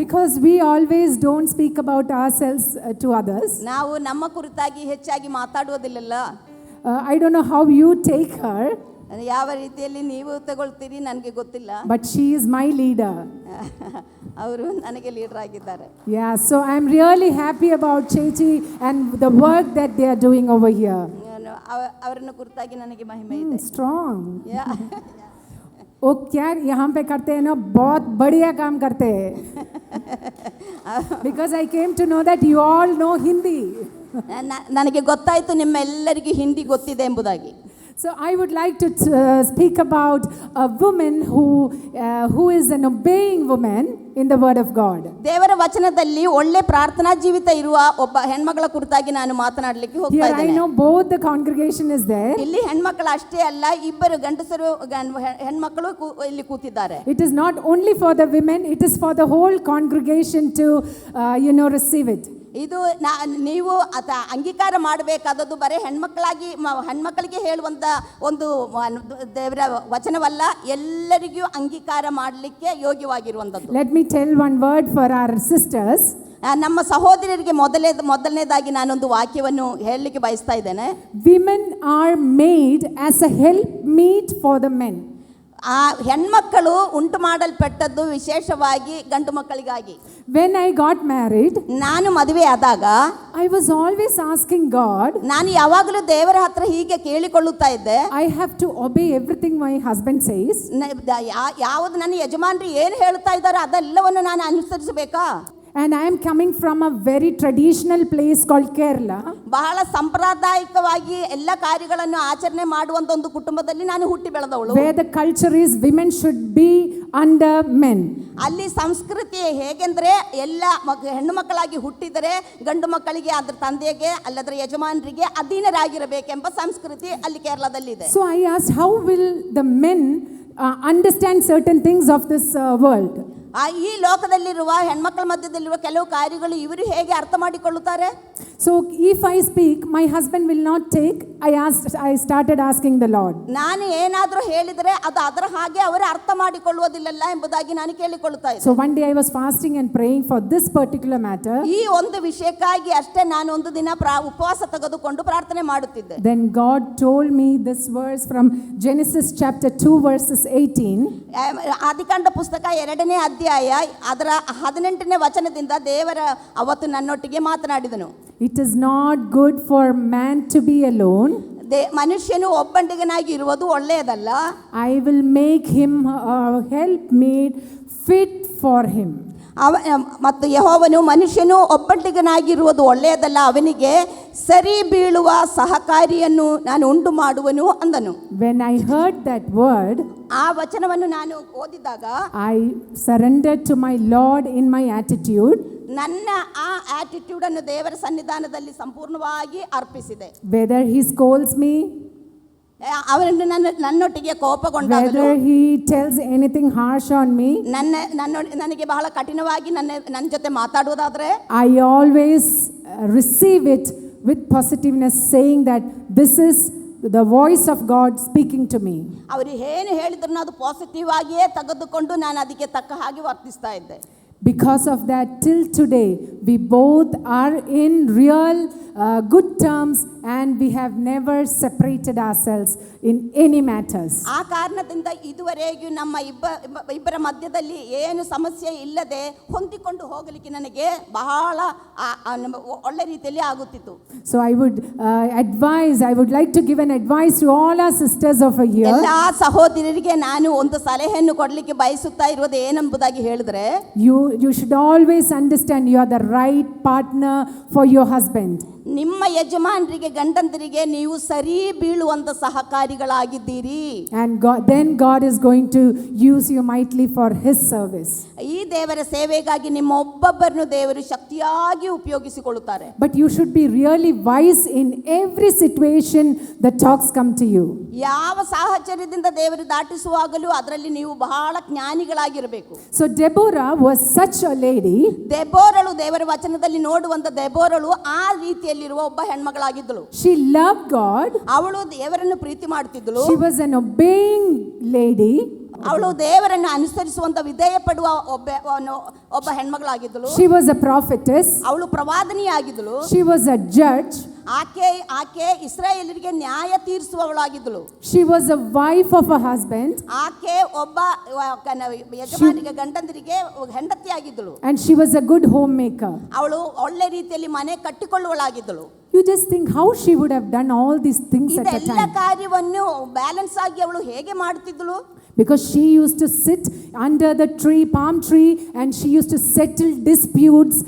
Because we always don't speak about ourselves to others. ನಾವು ನಮ್ಮ ಕುರಿತಾಗಿ ಹೆಚ್ಚಾಗಿ ಮಾತಾಡುವುದಿಲ್ಲ. I don't know how you take her. ಯಾವ ರೀತಿಯಲ್ಲಿ ನೀವು ತಗೊಳ್ತೀರಿ ನನಗೆ ಗೊತ್ತಿಲ್ಲ. But she is my leader. ಅವರು ನನಗೆ ಲೀಡರ್ ಆಗಿದ್ದಾರೆ. Yeah, so I'm really happy about Chechi and the work that they are doing over here. ಅವರನ್ನು ಕುರಿತಾಗಿ ನನಗೆ ಮಹಿಮೆ ಇದೆ. Strong. वो क्या यहाँ पे करते हैं ना, बहुत बढ़िया काम करते हैं. Because I came to know that you all know Hindi. ನನಗೆ ಗೊತ್ತಾಯಿತು ನಿಮ್ಮೆಲ್ಲರಿಗೂ ಹಿಂದಿ ಗೊತ್ತಿದೆ ಎಂಬುದಾಗಿ. So I would like to speak about a woman who is an obeying woman in the word of God. ದೇವರ ವಚನದಲ್ಲಿ ಒಳ್ಳೆ ಪ್ರಾರ್ಥನಾ ಜೀವಿತ ಇರುವ ಒಬ್ಬ ಹೆಣ್ಮಗಳ ಕುರಿತಾಗಿ ನಾನು ಮಾತನಾಡಲಿಕ್ಕೆ ಹೋಗ್ತಾ Here I ಇದ್ದೇನೆ. know both the congregation is there. ಇಲ್ಲಿ ಹೆಣ್ಮಕ್ಕಳು ಅಷ್ಟೇ ಅಲ್ಲ, ಇಬ್ಬರು ಗಂಡಸರು ಹೆಣ್ಮಕ್ಕಳು ಇಲ್ಲಿ ಕೂತಿದ್ದಾರೆ. It is not only for the women, it is for the whole congregation to receive it. ಇದು ನೀವು ಅಂಗೀಕಾರ ಮಾಡಬೇಕಾದದ್ದು ಬರೀ ಹೆಣ್ಮಕ್ಕಳಿಗೆ ಹೇಳುವಂತ ಒಂದು ದೇವರ ವಚನವಲ್ಲ, ಎಲ್ಲರಿಗೂ ಅಂಗೀಕಾರ ಮಾಡಲಿಕ್ಕೆ ಯೋಗ್ಯವಾಗಿರುವಂಥದ್ದು. Let me tell one word for our sisters. ನಮ್ಮ ಸಹೋದರರಿಗೆ ಮೊದಲನೇದಾಗಿ ನಾನೊಂದು ವಾಕ್ಯವನ್ನು ಹೇಳಲಿಕ್ಕೆ ಬಯಸ್ತಾ ಇದ್ದೇನೆ. Women are made as a helpmeet for the men. ಆ ಹೆಣ್ಮಕ್ಕಳು ಉಂಟು ಮಾಡಲ್ಪಟ್ಟದ್ದು ವಿಶೇಷವಾಗಿ ಗಂಡು ಮಕ್ಕಳಿಗಾಗಿ. When I got married, ನಾನು ಮದುವೆ ಆದಾಗ I was always asking God, ನಾನು ಯಾವಾಗಲೂ ದೇವರ ಹತ್ರ ಹೀಗೆ ಕೇಳಿಕೊಳ್ಳುತ್ತಾ ಇದ್ದೆ, I have to obey everything my husband says. ಯಾವುದು ನನ್ನ ಯಜಮಾನರು ಏನು ಹೇಳ್ತಾ ಇದ್ದಾರೋ ಅದೆಲ್ಲವನ್ನು ನಾನು ಅನುಸರಿಸಬೇಕಾ? And I am coming from a very traditional place called Kerala. ಬಹಳ ಸಾಂಪ್ರದಾಯಿಕವಾಗಿ ಎಲ್ಲ ಕಾರ್ಯಗಳನ್ನು ಆಚರಣೆ ಮಾಡುವಂತ ಒಂದು ಕುಟುಂಬದಲ್ಲಿ ನಾನು ಹುಟ್ಟಿ ಬೆಳೆದವಳು. Where the culture is women should be under men. ಅಲ್ಲಿ ಸಂಸ್ಕೃತಿ ಹೇಗೆಂದ್ರೆ ಎಲ್ಲ ಹೆಣ್ಣು ಮಕ್ಕಳಾಗಿ ಹುಟ್ಟಿದರೆ ಗಂಡು ಮಕ್ಕಳಿಗೆ ಅದರ ತಂದೆಗೆ ಅಲ್ಲದ್ರ ಯಜಮಾನರಿಗೆ ಅಧೀನರಾಗಿರಬೇಕೆಂಬ ಸಂಸ್ಕೃತಿ ಅಲ್ಲಿ ಕೇರಳದಲ್ಲಿದೆ. So I asked, how will the men understand certain things of this world? ಈ ಲೋಕದಲ್ಲಿರುವ ಹೆಣ್ಮಕ್ಕಳ ಮಧ್ಯದಲ್ಲಿರುವ ಕೆಲವು ಕಾರ್ಯಗಳು ಇವರು ಹೇಗೆ ಅರ್ಥ ಮಾಡಿಕೊಳ್ಳುತ್ತಾರೆ? So if I speak, my husband will not take. I started asking the Lord. ನಾನು ಏನಾದರೂ ಹೇಳಿದರೆ ಅದು ಅದರ ಹಾಗೆ ಅವರು ಅರ್ಥ ಮಾಡಿಕೊಳ್ಳುವುದಿಲ್ಲ ಎಂಬುದಾಗಿ ನಾನು ಕೇಳಿಕೊಳ್ಳುತ್ತಾ ಇದ್ದೆ. So one day I was fasting and praying for this particular matter. ಈ ಒಂದು ವಿಷಯಕ್ಕಾಗಿ ಅಷ್ಟೇ ನಾನು ಒಂದು ದಿನ ಉಪವಾಸ ತೆಗೆದುಕೊಂಡು ಪ್ರಾರ್ಥನೆ ಮಾಡುತ್ತಿದ್ದೆ. Then God told me this verse from Genesis chapter 2 verses 18. ಆದಿಕಾಂಡ ಪುಸ್ತಕ 2ನೇ ಅಧ್ಯಾಯ ಅದರ 18ನೇ ವಚನದಿಂದ ದೇವರ ಅವತ್ತು ನನ್ನೊಟ್ಟಿಗೆ ಮಾತನಾಡಿದನು. It is not good for man to be alone. ಮನುಷ್ಯನು ಒಬ್ಬಂಟಿಗನಾಗಿ ಇರುವುದು ಒಳ್ಳೆಯದಲ್ಲ. I will make him helpmeet fit for him. ಮತ್ತು ಯೆಹೋವನು ಮನುಷ್ಯನು ಒಬ್ಬಂಟಿಗನಾಗಿರುವುದು ಒಳ್ಳೆಯದಲ್ಲ, ಅವನಿಗೆ ಸರಿ ಬೀಳುವ ಸಹಕಾರಿಯನ್ನು ನಾನು ಉಂಟು ಮಾಡುವನು ಅಂದನು. When I heard that word, ಆ ವಚನವನ್ನು ನಾನು ಓದಿದಾಗ I surrendered to my Lord in my attitude. ನನ್ನ ಆ ಆಟಿಟ್ಯೂಡ್ ಅನ್ನು ದೇವರ ಸನ್ನಿಧಾನದಲ್ಲಿ ಸಂಪೂರ್ಣವಾಗಿ ಅರ್ಪಿಸಿದೆ. Whether he scolds me, ಅವನು ನನ್ನೊಟ್ಟಿಗೆ ಕೋಪಗೊಂಡಾಗಲೂ, whether he tells anything harsh on me, ನನಗೆ ಬಹಳ ಕಠಿಣವಾಗಿ ನನ್ನ ಜೊತೆ ಮಾತಾಡುವುದಾದ್ರೆ, I always receive it with positiveness, saying that this is the voice of God speaking to me. ಅವರು ಏನು ಹೇಳಿದ್ರು ಅದು ಪಾಸಿಟಿವ್ ಆಗಿಯೇ ತೆಗೆದುಕೊಂಡು ನಾನು ಅದಕ್ಕೆ ತಕ್ಕ ಹಾಗೆ ವರ್ತಿಸ್ತಾ ಇದ್ದೆ. Because of that, till today, we both are in real good terms and we have never separated ourselves in any matters. ಆ ಕಾರಣದಿಂದ ಇದುವರೆಗೂ ನಮ್ಮ ಇಬ್ಬರ ಮಧ್ಯದಲ್ಲಿ ಏನು ಸಮಸ್ಯೆ ಇಲ್ಲದೆ ಹೊಂದಿಕೊಂಡು ಹೋಗಲಿಕ್ಕೆ ನನಗೆ ಬಹಳ ಒಳ್ಳೆ ರೀತಿಯಲ್ಲಿ ಆಗುತ್ತಿತ್ತು. So I would like to give an advice to all our sisters of a year. ಎಲ್ಲ ಸಹೋದರರಿಗೆ ನಾನು ಒಂದು ಸಲಹೆಯನ್ನು ಕೊಡಲಿಕ್ಕೆ ಬಯಸುತ್ತಾ ಇರುವುದು ಏನೆಂಬುದಾಗಿ ಹೇಳಿದ್ರೆ, you should always understand you are the right partner for your husband. ನಿಮ್ಮ ಯಜಮಾನರಿಗೆ ಗಂಡಂದರಿಗೆ ನೀವು ಸರಿ ಬೀಳುವಂತ ಸಹಕಾರಿಗಳಾಗಿದ್ದೀರಿ. And then God is going to use you mightily for his service. ಈ ದೇವರ ಸೇವೆಗಾಗಿ ನಿಮ್ಮ ಒಬ್ಬೊಬ್ಬರನ್ನು ದೇವರು ಶಕ್ತಿಯಾಗಿ ಉಪಯೋಗಿಸಿಕೊಳ್ಳುತ್ತಾರೆ. But you should be really wise in every situation the talks come to you. ಯಾವ ಸಾಹಚರ್ಯದಿಂದ ದೇವರು ದಾಟಿಸುವಾಗಲೂ ಅದರಲ್ಲಿ ನೀವು ಬಹಳ ಜ್ಞಾನಿಗಳಾಗಿರಬೇಕು. So Deborah was such a lady. ದೆಬೋರಳು ದೇವರ ವಚನದಲ್ಲಿ ನೋಡುವಂತ ದೆಬೋರಳು ಆ ರೀತಿಯಲ್ಲಿರುವ ಒಬ್ಬ ಹೆಣ್ಮಗಳಾಗಿದ್ದಳು. She loved God. ಅವಳು ದೇವರನ್ನು ಪ್ರೀತಿ ಮಾಡುತ್ತಿದ್ದಳು. She was an obeying lady. ಅವಳು ದೇವರನ್ನು ಅನುಸರಿಸುವಂತ ವಿಧೇಯ ಪಡುವ ಒಬ್ಬ ಹೆಣ್ಮಗಳಾಗಿದ್ದಳು. She was a prophetess. ಅವಳು ಪ್ರವಾದನಿಯಾಗಿದ್ದಳು. She was a judge. ಆಕೆ ಇಸ್ರಾಯೇಲರಿಗೆ ನ್ಯಾಯ ತೀರಿಸುವವಳಾಗಿದ್ದಳು. She was a wife of a husband. ಆಕೆ ಒಬ್ಬ ಯಜಮಾನಿಗೆ ಗಂಡಂದಿರಿಗೆ ಹೆಂಡತಿಯಾಗಿದ್ದಳು. And she was a good homemaker. ಅವಳು ಒಳ್ಳೆ ರೀತಿಯಲ್ಲಿ ಮನೆ ಕಟ್ಟಿಕೊಳ್ಳುವಳಾಗಿದ್ದಳು. You just think how she would have done all these things at a ಇದೆಲ್ಲ time. ಕಾರ್ಯವನ್ನು ಬ್ಯಾಲೆನ್ಸ್ ಆಗಿ ಅವಳು ಹೇಗೆ ಮಾಡುತ್ತಿದ್ದಳು? Because she used to sit under the palm tree, and she used to settle disputes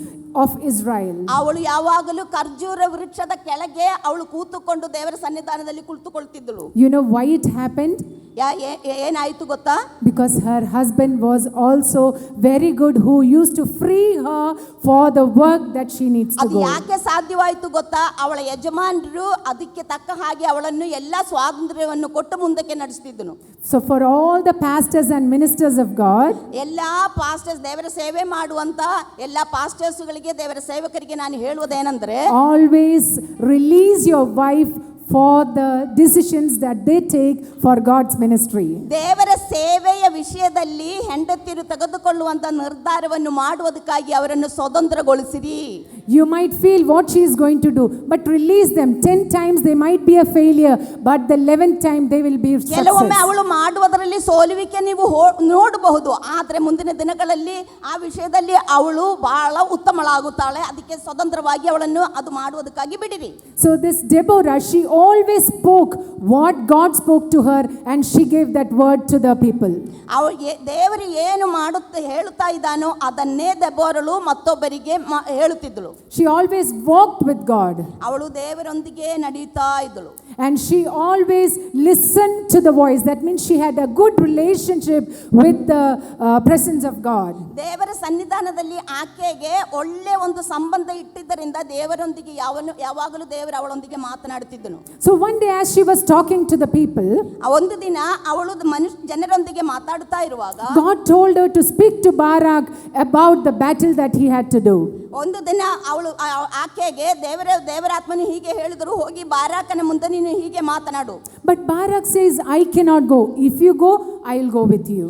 of Israel. ಅವಳು ಯಾವಾಗಲೂ ಖರ್ಜೂರ ವೃಕ್ಷದ ಕೆಳಗೆ ಅವಳು ಕೂತುಕೊಂಡು ದೇವರ ಸನ್ನಿಧಾನದಲ್ಲಿ ಕುಳಿತುಕೊಳ್ತಿದ್ದಳು. You know why it happened? ಏನಾಯ್ತು ಗೊತ್ತಾ? Because her husband was also very good, who used to free her for the work that she needs to ಅದು go. ಯಾಕೆ ಸಾಧ್ಯವಾಯಿತು ಗೊತ್ತಾ? ಅವಳ ಯಜಮಾನರು ಅದಕ್ಕೆ ತಕ್ಕ ಹಾಗೆ ಅವಳನ್ನು ಎಲ್ಲ ಸ್ವಾತಂತ್ರ್ಯವನ್ನು ಕೊಟ್ಟು ಮುಂದಕ್ಕೆ ನಡೆಸ್ತಿದ್ದನು. So for all the pastors and ministers of God, ಎಲ್ಲಾ ಪಾಸ್ಟರ್ಸ್, ದೇವರ ಸೇವೆ ಮಾಡುವಂತ ಎಲ್ಲಾ ಪಾಸ್ಟರ್ಸ್ಗಳಿಗೆ, ದೇವರ ಸೇವಕರಿಗೆ ನಾನು ಹೇಳುವುದೇನೆಂದ್ರೆ, always release your wife for the decisions that they take for God's ministry. ದೇವರ ಸೇವೆಯ ವಿಷಯದಲ್ಲಿ ಹೆಂಡತಿಯರು ತೆಗೆದುಕೊಳ್ಳುವಂತ ನಿರ್ಧಾರವನ್ನು ಮಾಡುವುದಕ್ಕಾಗಿ ಅವರನ್ನು ಸ್ವತಂತ್ರಗೊಳಿಸಿರಿ. You might feel what she is going to do, but release them. 10 times they might be a failure, but the 11th time they will be ಕೆಲವೊಮ್ಮೆ success. ಅವಳು ಮಾಡುವುದರಲ್ಲಿ ಸೋಲುವಿಕೆ ನೀವು ನೋಡಬಹುದು, ಆದರೆ ಮುಂದಿನ ದಿನಗಳಲ್ಲಿ ಆ ವಿಷಯದಲ್ಲಿ ಅವಳು ಬಹಳ ಉತ್ತಮಳಾಗುತ್ತಾಳೆ. ಅದಕ್ಕೆ ಸ್ವತಂತ್ರವಾಗಿ ಅವಳನ್ನು ಅದು ಮಾಡುವುದಕ್ಕಾಗಿ ಬಿಡಿರಿ. So this Deborah, she always spoke what God spoke to her, and she gave that word to the people. ದೇವರು ಏನು ಹೇಳುತ್ತಾ ಇದ್ದಾನೋ ಅದನ್ನೇ ದೆಬೋರಳು ಮತ್ತೊಬ್ಬರಿಗೆ ಹೇಳುತ್ತಿದ್ದಳು. She always walked with God. ಅವಳು ದೇವರೊಂದಿಗೆ ನಡೆಯುತ್ತಾ ಇದ್ದಳು. And she always listened to the voice. That means she had a good relationship with the presence of God. ದೇವರ ಸನ್ನಿಧಾನದಲ್ಲಿ ಆಕೆಗೆ ಒಳ್ಳೆ ಒಂದು ಸಂಬಂಧ ಇಟ್ಟಿದ್ದರಿಂದ ದೇವರೊಂದಿಗೆ ಯಾವಾಗಲೂ ದೇವರು ಅವಳೊಂದಿಗೆ ಮಾತನಾಡುತ್ತಿದ್ದನು. So one day as she was talking to the people, ಒಂದು ದಿನ ಅವಳು ಜನರೊಂದಿಗೆ ಮಾತಾಡುತ್ತಾ ಇರುವಾಗ God told her to speak to Barak about the battle that he had to do. ಒಂದು ದಿನ ಅವಳು ಆಕೆಗೆ ದೇವರಾತ್ಮನು ಹೀಗೆ ಹೇಳಿದರು, ಹೋಗಿ ಬಾರಾಕನ ಮುಂದೆ ನೀನು ಹೀಗೆ ಮಾತನಾಡು. But Barak says, I cannot go. If you go, I will go with you.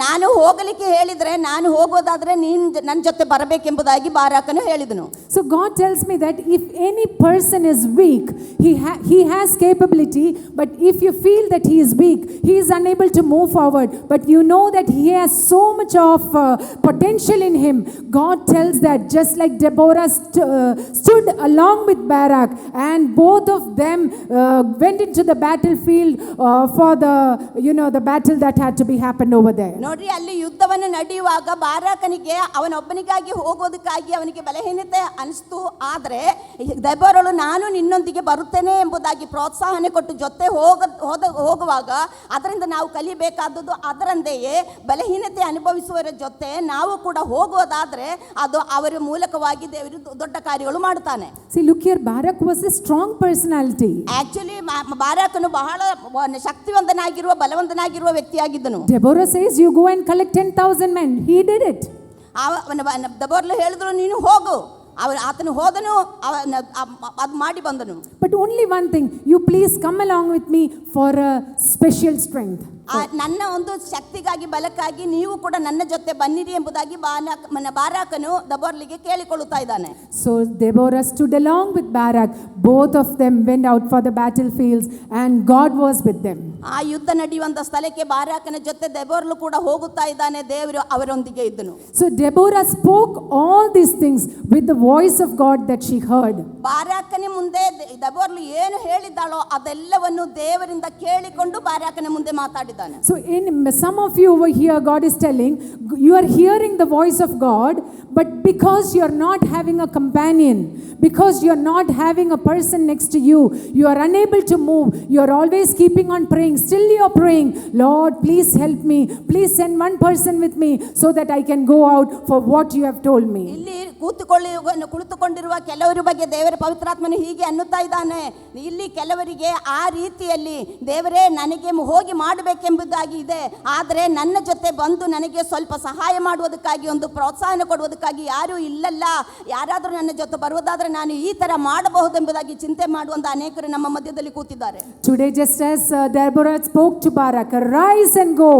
ನಾನು ಹೋಗಲಿಕ್ಕೆ ಹೇಳಿದ್ರೆ, ನಾನು ಹೋಗೋದಾದ್ರೆ ನೀನು ನನ್ನ ಜೊತೆ ಬರಬೇಕೆಂಬುದಾಗಿ ಬಾರಾಕನು ಹೇಳಿದನು. So God tells me that if any person is weak, he has capability, but if you feel that he is weak, he is unable to move forward, but you know that he has so much of potential in him, God tells that just like Deborah stood along with Barak, and both of them went into the battlefield for the battle that had to be happened over there. ನೋಡ್ರಿ, ಅಲ್ಲಿ ಯುದ್ಧವನ್ನು ನಡೆಯುವಾಗ ಬಾರಾಕನಿಗೆ ಅವನೊಬ್ಬನಿಗಾಗಿ ಹೋಗೋದಕ್ಕಾಗಿ ಅವನಿಗೆ ಬಲಹೀನತೆ ಅನಿಸ್ತು. ಆದರೆ ದೆಬೋರಳು ನಾನು ನಿನ್ನೊಂದಿಗೆ ಬರುತ್ತೇನೆ ಎಂಬುದಾಗಿ ಪ್ರೋತ್ಸಾಹನೆ ಕೊಟ್ಟು ಜೊತೆ ಹೋಗುವಾಗ ಅದರಿಂದ ನಾವು ಕಲಿಬೇಕಾದದ್ದು ಅದರಂತೆಯೇ ಬಲಹೀನತೆ ಅನುಭವಿಸುವವರ ಜೊತೆ ನಾವು ಕೂಡ ಹೋಗುವುದಾದ್ರೆ ಅದು ಅವರ ಮೂಲಕವಾಗಿ ದೇವರು ದೊಡ್ಡ ಕಾರ್ಯಗಳು ಮಾಡುತ್ತಾನೆ. See, look here, Barak was a strong personality. Actually ಬಾರಾಕನು ಬಹಳ ಶಕ್ತಿವಂತನಾಗಿರುವ ಬಲವಂತನಾಗಿರುವ ವ್ಯಕ್ತಿಯಾಗಿದ್ದನು. Deborah says, you go and collect 10,000 men. He did it. ದೆಬೋರಳು ಹೇಳಿದ್ರು, ನೀನು ಹೋಗು. ಆತನು ಹೋದನು, ಅದು ಮಾಡಿ ಬಂದನು. But only one thing, you please come along with me for a special strength. ನನ್ನ ಒಂದು ಶಕ್ತಿಗಾಗಿ ಬಲಕ್ಕಾಗಿ ನೀವು ಕೂಡ ನನ್ನ ಜೊತೆ ಬನ್ನಿರಿ ಎಂಬುದಾಗಿ ಬಾರಾಕನು ದೆಬೋರಳಿಗೆ ಕೇಳಿಕೊಳ್ಳುತ್ತಾ ಇದ್ದಾನೆ. So Deborah stood along with Barak. Both of them went out for the battlefields, and God was with them. ಆ ಯುದ್ಧ ನಡೆಯುವಂತ ಸ್ಥಳಕ್ಕೆ ಬಾರಾಕನ ಜೊತೆ ದೆಬೋರಳು ಕೂಡ ಹೋಗುತ್ತಾ ಇದ್ದಾನೆ. ದೇವರು ಅವರೊಂದಿಗೆ ಇದ್ದನು. So Deborah spoke all these things with the voice of God that she heard. ಬಾರಾಕನ ಮುಂದೆ ದೆಬೋರಳು ಏನು ಹೇಳಿದ್ದಾಳೋ ಅದೆಲ್ಲವನ್ನು ದೇವರಿಂದ ಕೇಳಿಕೊಂಡು ಬಾರಾಕನ ಮುಂದೆ ಮಾತಾಡಿದ್ದಾನೆ. So in some of you over here, God is telling, you are hearing the voice of God, but because you are not having a companion, because you are not having a person next to you, you are unable to move. You are always keeping on praying. Still you are praying, Lord, please help me. Please send one person with me so that I can go out for what you have told me. ಇಲ್ಲಿ ಕುಳಿತುಕೊಂಡಿರುವ ಕೆಲವರ ಬಗ್ಗೆ ದೇವರ ಪವಿತ್ರಾತ್ಮನು ಹೀಗೆ ಅನ್ನುತ್ತಾ ಇದ್ದಾನೆ. ಇಲ್ಲಿ ಕೆಲವರಿಗೆ ಆ ರೀತಿಯಲ್ಲಿ ದೇವರೇ ನನಗೆ ಹೋಗಿ ಮಾಡಬೇಕೆಂಬುದಾಗಿ ಇದೆ, ಆದರೆ ನನ್ನ ಜೊತೆ ಬಂದು ನನಗೆ ಸ್ವಲ್ಪ ಸಹಾಯ ಮಾಡುವುದಕ್ಕಾಗಿ, ಒಂದು ಪ್ರೋತ್ಸಾಹನ ಕೊಡುವುದಕ್ಕಾಗಿ ಯಾರೂ ಇಲ್ಲಲ್ಲ. ಯಾರಾದರೂ ನನ್ನ ಜೊತೆ ಬರುವುದಾದ್ರೆ ನಾನು ಈ ತರ ಮಾಡಬಹುದೆಂಬುದಾಗಿ ಚಿಂತೆ ಮಾಡುವಂತ ಅನೇಕರು ನಮ್ಮ ಮಧ್ಯದಲ್ಲಿ ಕೂತಿದ್ದಾರೆ. Today, just as Deborah spoke to Barak, rise and go.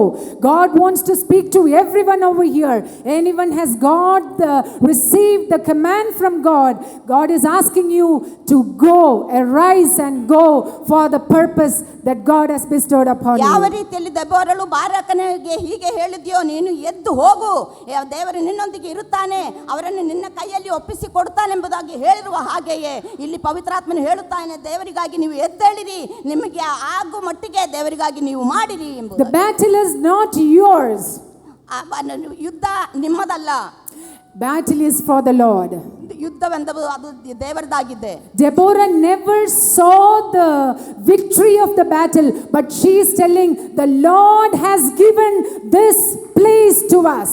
God wants to speak to everyone over here. Anyone has received the command from God, God is asking you to go, arise and go for the purpose that God has bestowed upon you. ಯಾವ ರೀತಿಯಲ್ಲಿ ದೆಬೋರಳು ಬಾರಾಕನಿಗೆ ಹೀಗೆ ಹೇಳಿದ್ಯೋ, ನೀನು ಎದ್ದು ಹೋಗು, ದೇವರು ನಿನ್ನೊಂದಿಗೆ ಇರುತ್ತಾನೆ, ಅವರನ್ನು ನಿನ್ನ ಕೈಯಲ್ಲಿ ಒಪ್ಪಿಸಿ ಕೊಡ್ತಾನೆಂಬುದಾಗಿ ಹೇಳಿರುವ ಹಾಗೆಯೇ ಇಲ್ಲಿ ಪವಿತ್ರಾತ್ಮನು ಹೇಳುತ್ತಾನೆ, ದೇವರಿಗಾಗಿ ನೀವು ಎದ್ದೇಳಿರಿ, ನಿಮಗೆ ಆಗು ಮಟ್ಟಿಗೆ ದೇವರಿಗಾಗಿ ನೀವು ಮಾಡಿರಿ ಎಂಬುದು. The battle is not yours. ಯುದ್ಧ ನಿಮ್ಮದಲ್ಲ. Battle is for the Lord. ಯುದ್ಧವೆಂದು ಅದು ದೇವರದಾಗಿದೆ. Deborah never saw the victory of the battle, but she is telling, the Lord has given this place to us.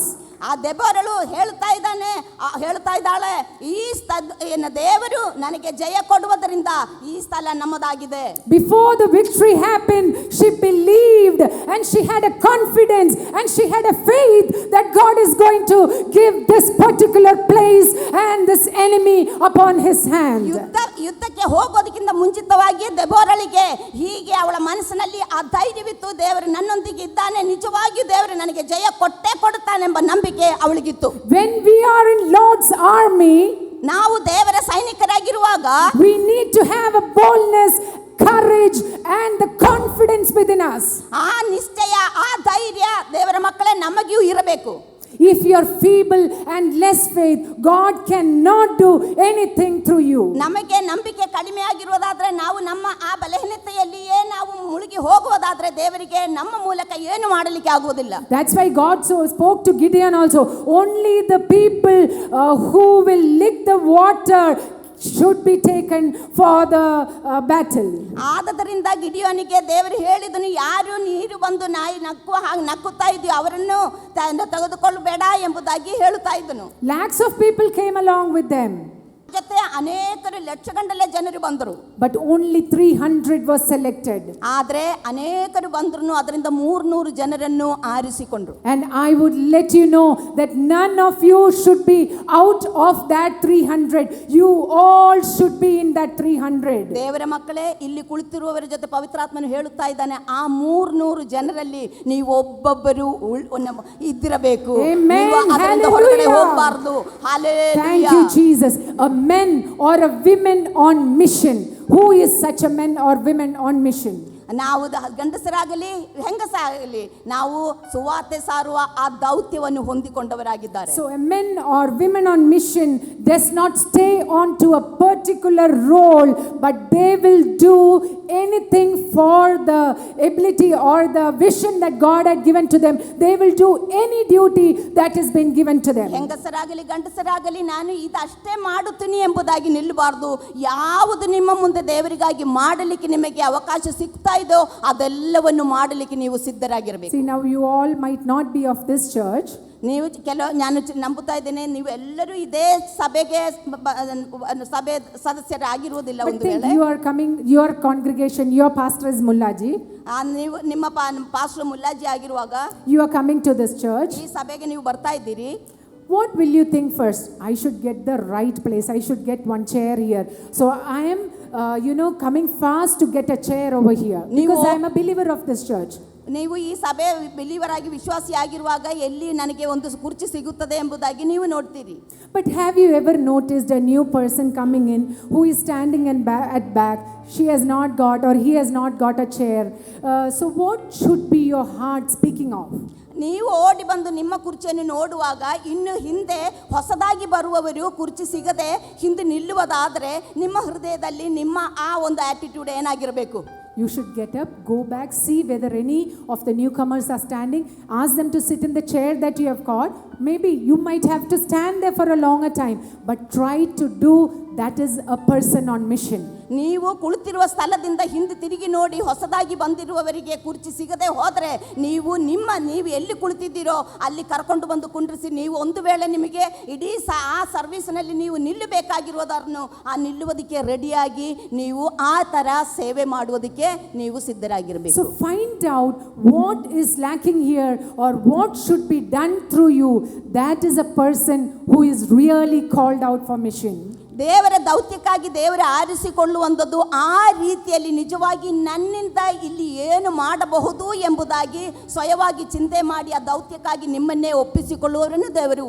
ಆ ದೆಬೋರಳು ಹೇಳ್ತಾ ಇದ್ದಾಳೆ, ದೇವರು ನನಗೆ ಜಯ ಕೊಡುವುದರಿಂದ ಈ ಸ್ಥಳ ನಮ್ಮದಾಗಿದೆ. Before the victory happened, she believed and she had a confidence and she had a faith that God is going to give this particular place and this enemy upon his hand. ಯುದ್ಧಕ್ಕೆ ಹೋಗೋದಕ್ಕಿಂತ ಮುಂಚಿತವಾಗಿ ದೆಬೋರಳಿಗೆ ಹೀಗೆ ಅವಳ ಮನಸ್ಸಿನಲ್ಲಿ ಆ ಧೈರ್ಯವಿತ್ತು, ದೇವರು ನನ್ನೊಂದಿಗೆ ಇದ್ದಾನೆ, ನಿಜವಾಗಿಯೂ ದೇವರು ನನಗೆ ಜಯ ಕೊಟ್ಟೇ ಕೊಡುತ್ತಾನೆಂಬ ನಂಬಿಕೆ ಅವಳಿಗಿತ್ತು. When we are in Lord's army, ನಾವು ದೇವರ ಸೈನಿಕರಾಗಿರುವಾಗ we need to have a boldness, courage and the confidence within us. ಆ ನಿಶ್ಚಯ, ಆ ಧೈರ್ಯ ದೇವರ ಮಕ್ಕಳೇ ನಮಗಿಯೂ ಇರಬೇಕು. If you are feeble and less faith, God cannot do anything through you. ನಮಗೆ ನಂಬಿಕೆ ಕಡಿಮೆ ಆಗಿರುವುದಾದ್ರೆ, ನಾವು ನಮ್ಮ ಆ ಬಲಹೀನತೆಯಲ್ಲಿಯೇ ನಾವು ಮುಳುಗಿ ಹೋಗುವುದಾದ್ರೆ ದೇವರಿಗೆ ನಮ್ಮ ಮೂಲಕ ಏನು ಮಾಡಲಿಕ್ಕೆ ಆಗುವುದಿಲ್ಲ. That's why God so spoke to Gideon also. Only the people who will lick the water should be taken for the battle. ಆದದರಿಂದ ಗಿಡಿಯೋನಿಗೆ ದೇವರು ಹೇಳಿದನು, ಯಾರು ನೀರು ಬಂದು ನಾಯಿ ನಕ್ಕುತ್ತಾ ಇದೆಯೋ ಅವರನ್ನು ತೆಗೆದುಕೊಳ್ಳಬೇಡ ಎಂಬುದಾಗಿ ಹೇಳುತ್ತಾ ಇದ್ದನು. Lakhs of people came along with them. ಜೊತೆ ಅನೇಕರು ಲಕ್ಷಗಟ್ಟಲೆ ಜನರು ಬಂದರು. But only 300 were selected. ಆದ್ರೆ ಅನೇಕರು ಬಂದ್ರು, ಅದರಿಂದ 300 ಜನರನ್ನು ಆರಿಸಿಕೊಂಡ್ರು. And I would let you know that none of you should be out of that 300. You all should be in that 300. ದೇವರ ಮಕ್ಕಳೇ, ಇಲ್ಲಿ ಕುಳಿತಿರುವವರ ಜೊತೆ ಪವಿತ್ರಾತ್ಮನು ಹೇಳುತ್ತಾ ಇದ್ದಾನೆ, ಆ 300 ಜನರಲ್ಲಿ ನೀವು ಒಬ್ಬೊಬ್ಬರು ಇದ್ದಿರಬೇಕು. ನೀವು ಅದರಿಂದ ಹೊರಗಡೆ ಹೋಗಬಾರದು. Hallelujah. Thank you Jesus. A men or a women on mission. Who is such a men or women on mission? ನಾವು ಗಂಡಸರಾಗಲಿ ಹೆಂಗಸಾಗಲಿ ನಾವು ಸುವಾರ್ತೆ ಸಾರುವ ಆ ದೌತ್ಯವನ್ನು ಹೊಂದಿಕೊಂಡವರಾಗಿದ್ದಾರೆ. So a men or women on mission does not stay on to a particular role, but they will do anything for the ability or the vision that God had given to them. They will do any duty that has been given to them. ಹೆಂಗಸರಾಗಲಿ ಗಂಡಸರಾಗಲಿ ನಾನು ಇದಷ್ಟೇ ಮಾಡುತ್ತೀನಿ ಎಂಬುದಾಗಿ ನಿಲ್ಲಬಾರದು. ಯಾವುದು ನಿಮ್ಮ ಮುಂದೆ ದೇವರಿಗಾಗಿ ಮಾಡಲಿಕ್ಕೆ ನಿಮಗೆ ಅವಕಾಶ ಸಿಗ್ತಾ ಇದೋ ಅದೆಲ್ಲವನ್ನು ಮಾಡಲಿಕ್ಕೆ ನೀವು ಸಿದ್ಧರಾಗಿರಬೇಕು. See, now you all might not be of this church. ನೀವು ನಾನು ನಂಬುತ್ತಾ ಇದ್ದೇನೆ, ನೀವು ಎಲ್ಲರೂ ಇದೇ ಸಭೆ ಸದಸ್ಯರಾಗಿರುವುದಿಲ್ಲ. ಒಂದು ವೇಳೆ you are coming, your congregation, your pastor is Mullaji. ನೀವು ನಿಮ್ಮ ಪಾಸ್ಟರ್ ಮುಲ್ಲಾಜಿ ಆಗಿರುವಾಗ you are coming to this church. ಈ ಸಭೆಗೆ ನೀವು ಬರ್ತಾ ಇದ್ದೀರಿ. What will you think first? I should get the right place. I should get one chair here. So I am, coming fast to get a chair over here because I am a believer of this church. ನೀವು ಈ ಸಭೆ believer ಆಗಿ ವಿಶ್ವಾಸಿ ಆಗಿರುವಾಗ ಎಲ್ಲಿ ನನಗೆ ಒಂದು ಕುರ್ಚಿ ಸಿಗುತ್ತದೆ ಎಂಬುದಾಗಿ ನೀವು ನೋಡ್ತೀರಿ. But have you ever noticed a new person coming in who is standing at back? She has not got or he has not got a chair. So what should be your heart speaking of? ನೀವು ಓಡಿ ಬಂದು ನಿಮ್ಮ ಕುರ್ಚಿಯನ್ನು ನೋಡುವಾಗ ಇನ್ನು ಹಿಂದೆ ಹೊಸದಾಗಿ ಬರುವವರು ಕುರ್ಚಿ ಸಿಗದೆ ಹಿಂದೆ ನಿಲ್ಲುವುದಾದರೆ ನಿಮ್ಮ ಹೃದಯದಲ್ಲಿ ನಿಮ್ಮ ಆ ಒಂದು ಆಟಿಟ್ಯೂಡ್ ಏನಾಗಿರಬೇಕು? You should get up, go back, see whether any of the newcomers are standing, ask them to sit in the chair that you have got. Maybe you might have to stand there for a longer time, but try to do that is a person on mission. ನೀವು ಕುಳಿತಿರುವ ಸ್ಥಳದಿಂದ ಹಿಂದೆ ತಿರುಗಿ ನೋಡಿ ಹೊಸದಾಗಿ ಬಂದಿರುವವರಿಗೆ ಕುರ್ಚಿ ಸಿಗದೆ ಹೋದರೆ ನೀವು ಎಲ್ಲಿ ಕುಳಿತಿದ್ದೀರೋ ಅಲ್ಲಿ ಕರ್ಕೊಂಡು ಬಂದು ಕುಂಡ್ರಿಸಿ, ನೀವು ಒಂದು ವೇಳೆ ನಿಮಗೆ ಇಡೀ ಆ ಸರ್ವಿಸ್ನಲ್ಲಿ ನೀವು ನಿಲ್ಲಬೇಕಾಗಿರೋದನ್ನು ಆ ನಿಲ್ಲುವುದಕ್ಕೆ ರೆಡಿಯಾಗಿ ನೀವು ಆ ಥರ ಸೇವೆ ಮಾಡುವುದಕ್ಕೆ ನೀವು ಸಿದ್ಧರಾಗಿರಬೇಕು. So find out what is lacking here or what should be done through you. That is a person who is really called out for mission. ದೇವರ ದೌತ್ಯಕ್ಕಾಗಿ ದೇವರ ಆರಿಸಿಕೊಳ್ಳುವಂಥದ್ದು ಆ ರೀತಿಯಲ್ಲಿ ನಿಜವಾಗಿ ನನ್ನಿಂದ ಇಲ್ಲಿ ಏನು ಮಾಡಬಹುದು ಎಂಬುದಾಗಿ ಸ್ವಯವಾಗಿ ಚಿಂತೆ ಮಾಡಿ ಆ ದೌತ್ಯಕ್ಕಾಗಿ ನಿಮ್ಮನ್ನೇ ಒಪ್ಪಿಸಿಕೊಳ್ಳುವವರನ್ನು ದೇವರು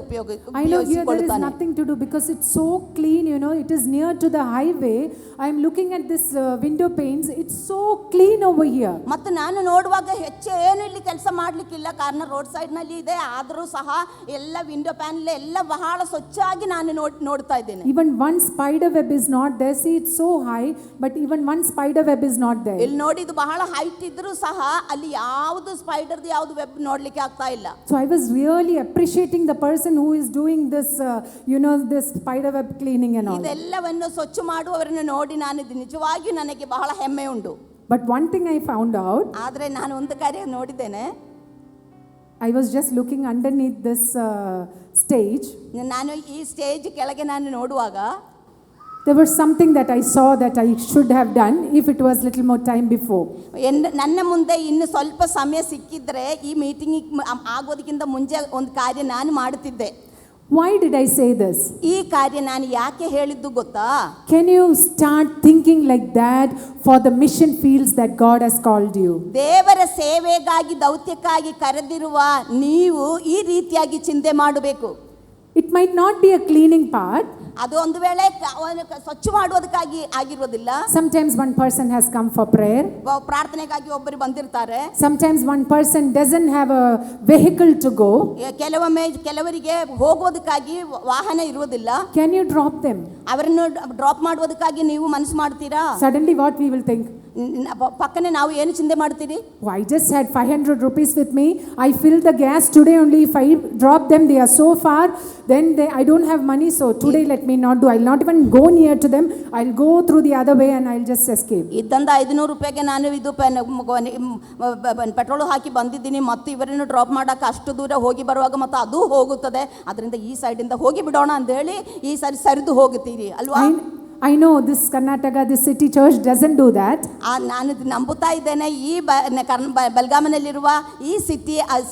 I know here there is nothing to do because it's so clean, it is near to the highway. I am looking at this window panes, it's so clean over here. ಮತ್ತು ನಾನು ನೋಡುವಾಗ ಹೆಚ್ಚು ಏನು ಇಲ್ಲಿ ಕೆಲಸ ಮಾಡಲಿಕ್ಕಿಲ್ಲ, ಕಾರಣ ರೋಡ್ ಸೈಡ್ನಲ್ಲಿ ಇದೆ, ಆದರೂ ಸಹ ಎಲ್ಲ ವಿಂಡೋ ಪ್ಯಾನಲ್ ಎಲ್ಲ ಬಹಳ ಸ್ವಚ್ಛವಾಗಿ ನಾನು ನೋಡ್ತಾ ಇದ್ದೇನೆ. Even one one spider web is not there. See, it's so high, but even one spider web is not there. ಇಲ್ಲಿ ನೋಡಿ, ಇದು ಬಹಳ ಹೈಟ್ ಇದ್ರೂ ಸಹ ಅಲ್ಲಿ ಯಾವುದು ಸ್ಪೈಡರ್ದು ಯಾವುದು ವೆಬ್ ನೋಡ್ಲಿಕ್ಕೆ ಆಗ್ತಾ ಇಲ್ಲ. So I was really appreciating the person who is doing this, this spider web cleaning and all. ಇದೆಲ್ಲವನ್ನು ಸ್ವಚ್ಛ ಮಾಡುವವರನ್ನು ನೋಡಿ ನಾನು ನಿಜವಾಗಿಯೂ ನನಗೆ ಬಹಳ ಹೆಮ್ಮೆ ಉಂಟು. But one thing I found out, ಆದರೆ ನಾನು ಒಂದು ಕಾರ್ಯ ನೋಡಿದ್ದೇನೆ. I was just looking underneath this stage. ನಾನು ಈ ಸ್ಟೇಜ್ ಕೆಳಗೆ ನಾನು ನೋಡುವಾಗ There was something that I saw that I should have done if it was little more time before. ನನ್ನ ಮುಂದೆ ಇನ್ನು ಸ್ವಲ್ಪ ಸಮಯ ಸಿಕ್ಕಿದ್ರೆ ಈ ಮೀಟಿಂಗ್ ಆಗೋದಕ್ಕಿಂತ ಮುಂಚೆ ಒಂದು ಕಾರ್ಯ ನಾನು ಮಾಡುತ್ತಿದ್ದೆ. Why did I say this? ಈ ಕಾರ್ಯ ನಾನು ಯಾಕೆ ಹೇಳಿದ್ದು ಗೊತ್ತಾ? Can you start thinking like that for the mission fields that God has called you? ದೇವರ ಸೇವೆಗಾಗಿ ದೌತ್ಯಕ್ಕಾಗಿ ಕರೆದಿರುವ ನೀವು ಈ ರೀತಿಯಾಗಿ ಚಿಂತೆ ಮಾಡಬೇಕು. It might not be a cleaning part. ಅದು ಒಂದು ವೇಳೆ ಸ್ವಚ್ಛ ಮಾಡುವುದಕ್ಕಾಗಿ ಆಗಿರೋದಿಲ್ಲ. Sometimes one person has come for prayer. ಪ್ರಾರ್ಥನೆಗಾಗಿ ಒಬ್ಬರು ಬಂದಿರ್ತಾರೆ. Sometimes one person doesn't have a vehicle to go. ಕೆಲವರಿಗೆ ಹೋಗೋದಕ್ಕಾಗಿ ವಾಹನ ಇರುವುದಿಲ್ಲ. Can you drop them? ಅವರನ್ನು ಡ್ರಾಪ್ ಮಾಡುವುದಕ್ಕಾಗಿ ನೀವು ಮನಸ್ಸು ಮಾಡ್ತೀರಾ? Suddenly what we will think? ಪಕ್ಕನೆ ನಾವು ಏನು ಚಿಂತೆ ಮಾಡ್ತೀರಿ? I just had 500 rupees with me. I filled the gas today only. If I drop them, they are so far. Then I don't have money. So today let me not do. I'll not even go near to them. I'll go through the other way and I'll just escape. ಇದ್ದಂದ 500 ರೂಪಾಯಿಗೆ ನಾನು ಇದು petrol ಹಾಕಿ ಬಂದಿದ್ದೀನಿ ಮತ್ತು ಇವರನ್ನು drop ಮಾಡೋಕೆ ಅಷ್ಟು ದೂರ ಹೋಗಿ ಬರುವಾಗ ಮತ್ತು ಅದು ಹೋಗುತ್ತದೆ. ಅದರಿಂದ ಈ ಸೈಡಿಂದ ಹೋಗಿ ಬಿಡೋಣ ಅಂತ ಹೇಳಿ ಈ ಸಾರಿ ಸರಿದು ಹೋಗುತ್ತೀರಿ ಅಲ್ವಾ? I know this Karnataka, this city church doesn't do that. ನಾನು ನಂಬುತ್ತಾ ಇದ್ದೇನೆ ಈ ಬೆಲ್ಗಾಮನಲ್ಲಿರುವ ಈ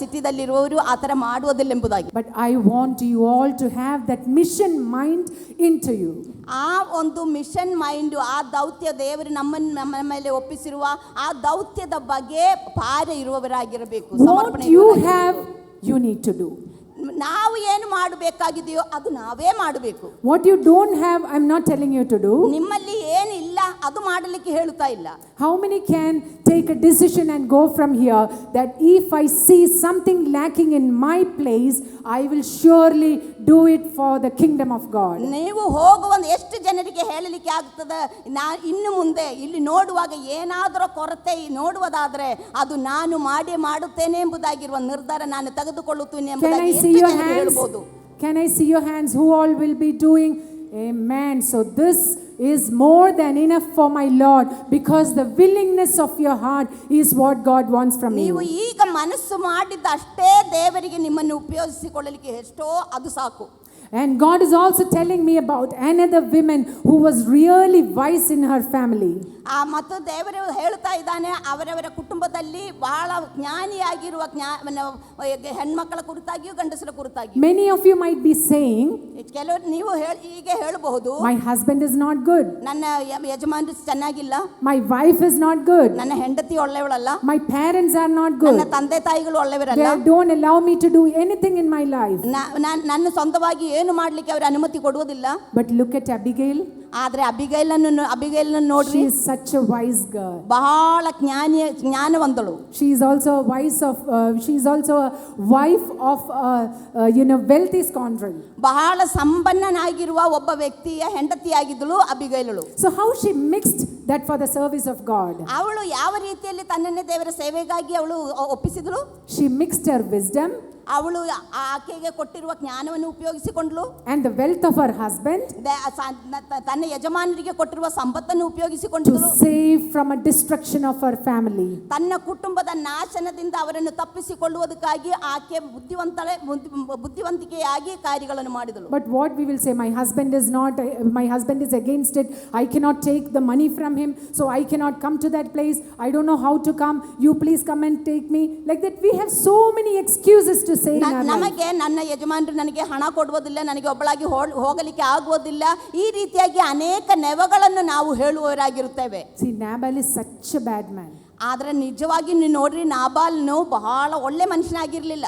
ಸಿಟಿದಲ್ಲಿರುವವರು ಆ ಥರ ಮಾಡುವುದಿಲ್ಲ ಎಂಬುದಾಗಿ. But I want you all to have that mission mind into you. ಆ ಒಂದು ಮಿಷನ್ ಮೈಂಡ್, ಆ ದೌತ್ಯ ದೇವರು ನಮ್ಮ ಮೇಲೆ ಒಪ್ಪಿಸಿರುವ ಆ ದೌತ್ಯದ ಬಗ್ಗೆ ಪಾರ ಇರುವವರಾಗಿರಬೇಕು. What you have, you need to do. ನಾವು ಏನು ಮಾಡಬೇಕಾಗಿದೆಯೋ ಅದು ನಾವೇ ಮಾಡಬೇಕು. What you don't have, I'm not telling you to do. ನಿಮ್ಮಲ್ಲಿ ಏನಿಲ್ಲ ಅದು ಮಾಡಲಿಕ್ಕೆ ಹೇಳುತ್ತಾ ಇಲ್ಲ. How many can take a decision and go from here that if I see something lacking in my place, I will surely do it for the kingdom of God? ನೀವು ಹೋಗುವ ಎಷ್ಟು ಜನರಿಗೆ ಹೇಳಲಿಕ್ಕೆ ಆಗ್ತದೆ, ಇನ್ನು ಮುಂದೆ ಇಲ್ಲಿ ನೋಡುವಾಗ ಏನಾದರೂ ಕೊರತೆ ನೋಡುವುದಾದ್ರೆ ಅದು ನಾನು ಮಾಡುತ್ತೇನೆ ಎಂಬುದಾಗಿರುವ ನಿರ್ಧಾರ ನಾನು ತೆಗೆದುಕೊಳ್ಳುತ್ತೇನೆ ಎಂಬುದಾಗಿ ಎಷ್ಟು ಜನರಿಗೆ ಹೇಳ್ಬೋದು? Can I see your hands? Who all will be doing? Amen. So this is more than enough for my Lord, because the willingness of your heart is what God wants from you. ನೀವು ಈಗ ಮನಸ್ಸು ಮಾಡಿದ್ದಷ್ಟೇ ದೇವರಿಗೆ ನಿಮ್ಮನ್ನು ಉಪಯೋಗಿಸಿಕೊಳ್ಳಲಿಕ್ಕೆ ಎಷ್ಟೋ ಅದು ಸಾಕು. And God is also telling me about another woman who was really wise in her family. ಮತ್ತು ದೇವರು ಹೇಳ್ತಾ ಇದ್ದಾನೆ ಅವರವರ ಕುಟುಂಬದಲ್ಲಿ ಬಹಳ ಜ್ಞಾನಿಯಾಗಿರುವ ಹೆಣ್ಮಕ್ಕಳ ಕುರಿತಾಗಿಯೂ ಗಂಡಸರ ಕುರಿತಾಗಿಯೂ. Many of you might be saying, ಕೆಲವರು ನೀವು ಹೀಗೆ ಹೇಳಬಹುದು, my husband is not good, ನನ್ನ ಯಜಮಾನರು ಚೆನ್ನಾಗಿಲ್ಲ, my wife is not good, ನನ್ನ ಹೆಂಡತಿ ಒಳ್ಳೆಯವಳಲ್ಲ, my parents are not good, ನನ್ನ ತಂದೆ ತಾಯಿಗಳು ಒಳ್ಳೆಯವರಲ್ಲ, they don't allow me to do anything in my life. ನನ್ನ ಸ್ವಂತವಾಗಿ ಏನು ಮಾಡ್ಲಿಕ್ಕೆ ಅವರು ಅನುಮತಿ ಕೊಡುವುದಿಲ್ಲ. But look at Abigail. ಆದ್ರೆ ಅಬಿಗೈಲನ್ನು ನೋಡ್ರಿ, she is such a wise girl. ಬಹಳ ಜ್ಞಾನವಂತಳು. She is also a wife of wealthy scoundrel. ಬಹಳ ಸಂಪನ್ನನಾಗಿರುವ ಒಬ್ಬ ವ್ಯಕ್ತಿಯ ಹೆಂಡತಿಯಾಗಿದ್ದಳು ಅಬಿಗೈಲಳು. So how she mixed that for the service of God? ಅವಳು ಯಾವ ರೀತಿಯಲ್ಲಿ ತನ್ನನ್ನೇ ದೇವರ ಸೇವೆಗಾಗಿ ಅವಳು ಒಪ್ಪಿಸಿದಳು? She mixed her wisdom, ಅವಳು ಆಕೆಗೆ ಕೊಟ್ಟಿರುವ ಜ್ಞಾನವನ್ನು ಉಪಯೋಗಿಸಿಕೊಂಡ್ಳು, and the wealth of her husband, ತನ್ನ ಯಜಮಾನರಿಗೆ ಕೊಟ್ಟಿರುವ ಸಂಪತ್ತನ್ನು ಉಪಯೋಗಿಸಿಕೊಂಡ್ಳು, to save from a destruction of her family. ತನ್ನ ಕುಟುಂಬದ ನಾಶನದಿಂದ ಅವರನ್ನು ತಪ್ಪಿಸಿಕೊಳ್ಳುವುದಕ್ಕಾಗಿ ಆಕೆ ಬುದ್ಧಿವಂತಿಕೆಯಾಗಿ ಕಾರ್ಯಗಳನ್ನು ಮಾಡಿದಳು. But what we will say, my husband is against it, I cannot take the money from him, so I cannot come to that place, I don't know how to come, you please come and take me. Like that we have so many excuses to say in our life. ನಮಗೆ ನನ್ನ ಯಜಮಾನರು ನನಗೆ ಹಣ ಕೊಡುವುದಿಲ್ಲ, ನನಗೆ ಒಬ್ಬಳಾಗಿ ಹೋಗಲಿಕ್ಕೆ ಆಗುವುದಿಲ್ಲ, ಈ ರೀತಿಯಾಗಿ ಅನೇಕ ನೆವಗಳನ್ನು ನಾವು ಹೇಳುವವರಾಗಿರುತ್ತೇವೆ. See, Nabal is such a bad man. ಆದರೆ ನಿಜವಾಗಿ ನೀವು ನೋಡ್ರಿ, ನಾಬಾಲ್ನು ಬಹಳ ಒಳ್ಳೆ ಮನುಷ್ಯನಾಗಿರಲಿಲ್ಲ.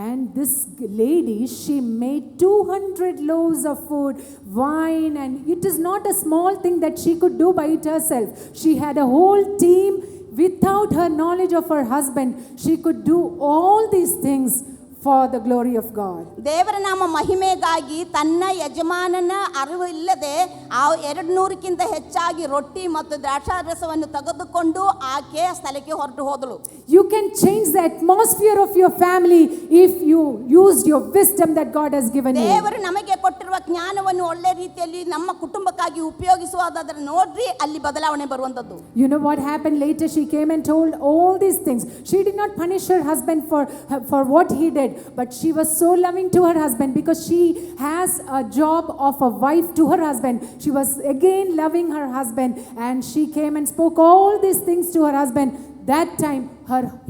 And this lady, she made 200 loaves of food, wine, and it is not a small thing that she could do by it herself. She had a whole team. Without her knowledge of her husband, she could do all these things for the glory of God. ದೇವರ ನಾಮ ಮಹಿಮೆಗಾಗಿ ತನ್ನ ಯಜಮಾನನ ಅರಿವು ಇಲ್ಲದೆ ಆ 200ಕ್ಕಿಂತ ಹೆಚ್ಚಾಗಿ ರೊಟ್ಟಿ ಮತ್ತು ದ್ರಾಕ್ಷಾರಸವನ್ನು ತೆಗೆದುಕೊಂಡು ಆಕೆ ಸ್ಥಳಕ್ಕೆ ಹೊರಟು ಹೋದಳು. You can change the atmosphere of your family if you use your wisdom that God has given you. ದೇವರು ನಮಗೆ ಕೊಟ್ಟಿರುವ ಜ್ಞಾನವನ್ನು ಒಳ್ಳೆ ರೀತಿಯಲ್ಲಿ ನಮ್ಮ ಕುಟುಂಬಕ್ಕಾಗಿ ಉಪಯೋಗಿಸುವುದಾದರೆ ನೋಡ್ರಿ ಅಲ್ಲಿ ಬದಲಾವಣೆ ಬರುವಂತದ್ದು. You know what happened later? She came and told all these things. She did not punish her husband for what he did, but she was so loving to her husband because she has a job of a wife to her husband. She was again loving her husband, and she came and spoke all these things to her husband. That time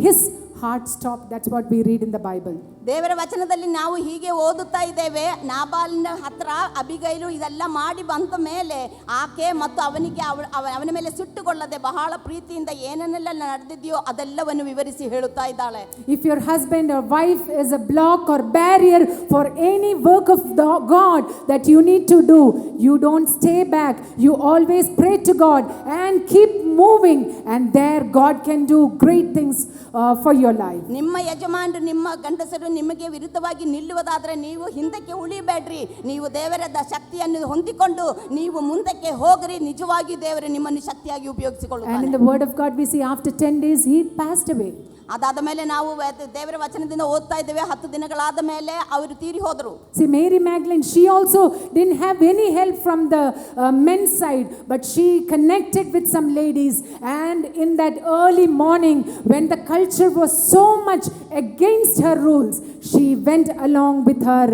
his heart stopped. That's what we read in the Bible. ದೇವರ ವಚನದಲ್ಲಿ ನಾವು ಹೀಗೆ ಓದುತ್ತಾ ಇದ್ದೇವೆ, ನಾಬಾಲನ ಹತ್ರ ಅಬಿಗೈಲು ಇದೆಲ್ಲ ಮಾಡಿ ಬಂದ ಮೇಲೆ ಆಕೆ ಮತ್ತು ಅವನಿಗೆ ಅವನ ಮೇಲೆ ಸಿಟ್ಟುಗೊಳ್ಳದೆ ಬಹಳ ಪ್ರೀತಿಯಿಂದ ಏನನ್ನೆಲ್ಲ ನಡೆದಿದೆಯೋ ಅದೆಲ್ಲವನ್ನು ವಿವರಿಸಿ ಹೇಳುತ್ತಾ ಇದ್ದಾಳೆ. If your husband or wife is a block or barrier for any work of God that you need to do, you don't stay back. You always pray to God and keep moving, and there God can do great things for your life. ನಿಮ್ಮ ಯಜಮಾನರು ನಿಮ್ಮ ಗಂಡಸರು ನಿಮಗೆ ವಿರುದ್ಧವಾಗಿ ನಿಲ್ಲುವುದಾದರೆ ನೀವು ಹಿಂದಕ್ಕೆ ಉಳಿಬೇಡ್ರಿ. ನೀವು ದೇವರ ಶಕ್ತಿಯನ್ನು ಹೊಂದಿಕೊಂಡು ನೀವು ಮುಂದಕ್ಕೆ ಹೋಗ್ರಿ. ನಿಜವಾಗಿ ದೇವರು ನಿಮ್ಮನ್ನು ಶಕ್ತಿಯಾಗಿ ಉಪಯೋಗಿಸಿಕೊಳ್ಳುತ್ತಾನೆ. And in the word of God we see after 10 days he passed away. ಅದಾದ ಮೇಲೆ ನಾವು ದೇವರ ವಚನದಿಂದ ಓದ್ತಾ ಇದ್ದೇವೆ, 10 ದಿನಗಳಾದ ಮೇಲೆ ಅವರು ತೀರಿ ಹೋದರು. See, Mary Magdalene, she also didn't have any help from the men's side, but she connected with some ladies, and in that early morning when the culture was so much against her rules, she went along with her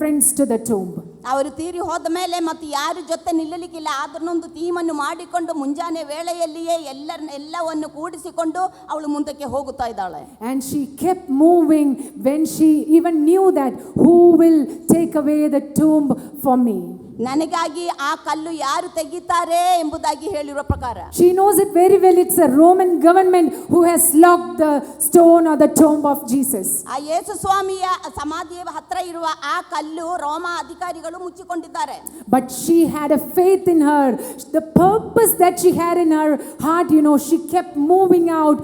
friends to the tomb. ಅವರು ತೀರಿ ಹೋದ ಮೇಲೆ ಮತ್ತು ಯಾರ ಜೊತೆ ನಿಲ್ಲಲಿಕ್ಕಿಲ್ಲ, ಅದನ್ನೊಂದು ಟೀಮನ್ನು ಮಾಡಿಕೊಂಡು ಮುಂಜಾನೆ ವೇಳೆಯಲ್ಲಿಯೇ ಎಲ್ಲವನ್ನು ಕೂಡಿಸಿಕೊಂಡು ಅವಳು ಮುಂದಕ್ಕೆ ಹೋಗುತ್ತಾ ಇದ್ದಾಳೆ. And she kept moving when she even knew that who will take away the tomb for me. ನನಗಾಗಿ ಆ ಕಲ್ಲು ಯಾರು ತೆಗಿತಾರೆ ಎಂಬುದಾಗಿ ಹೇಳಿರುವ ಪ್ರಕಾರ she knows it very well. It's a Roman government who has locked the stone or the tomb of Jesus. ಆ ಯೇಸು ಸ್ವಾಮಿಯ ಸಮಾಧಿಯ ಹತ್ರ ಇರುವ ಆ ಕಲ್ಲು ರೋಮ ಅಧಿಕಾರಿಗಳು ಮುಚ್ಚಿಕೊಂಡಿದ್ದಾರೆ. But she had a faith in her, the purpose that she had in her heart. She kept moving out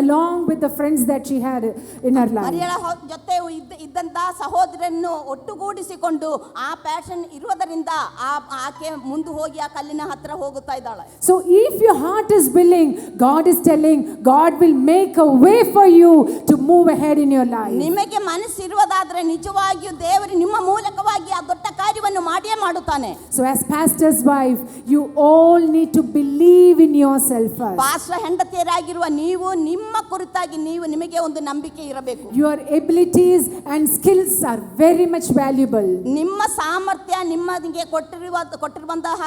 along with the friends that she had in her life. ಮರಿಯಳ ಜೊತೆ ಇದ್ದಂತ ಸಹೋದರನ್ನು ಒಟ್ಟುಗೂಡಿಸಿಕೊಂಡು ಆ ಪ್ಯಾಷನ್ ಇರುವುದರಿಂದ ಆಕೆ ಮುಂದೆ ಹೋಗಿ ಆ ಕಲ್ಲಿನ ಹತ್ರ ಹೋಗುತ್ತಾ ಇದ್ದಾಳೆ. So if your heart is willing, God is telling, God will make a way for you to move ahead in your life. ನಿಮಗೆ ಮನಸ್ಸಿರುವುದಾದರೆ ನಿಜವಾಗಿಯೂ ದೇವರು ನಿಮ್ಮ ಮೂಲಕವಾಗಿ ಆ ದೊಡ್ಡ ಕಾರ್ಯವನ್ನು ಮಾಡಿಯೇ ಮಾಡುತ್ತಾನೆ. So as pastor's wife, you all need to believe in yourself first. Pastor ಹೆಂಡತಿಯರಾಗಿರುವ ನೀವು ನಿಮ್ಮ ಕುರಿತಾಗಿ ನಿಮಗೆ ಒಂದು ನಂಬಿಕೆ ಇರಬೇಕು. Your abilities and skills are very much valuable. ನಿಮ್ಮ ಸಾಮರ್ಥ್ಯ ನಿಮಗೆ ಕೊಟ್ಟಿರುವಂತಹ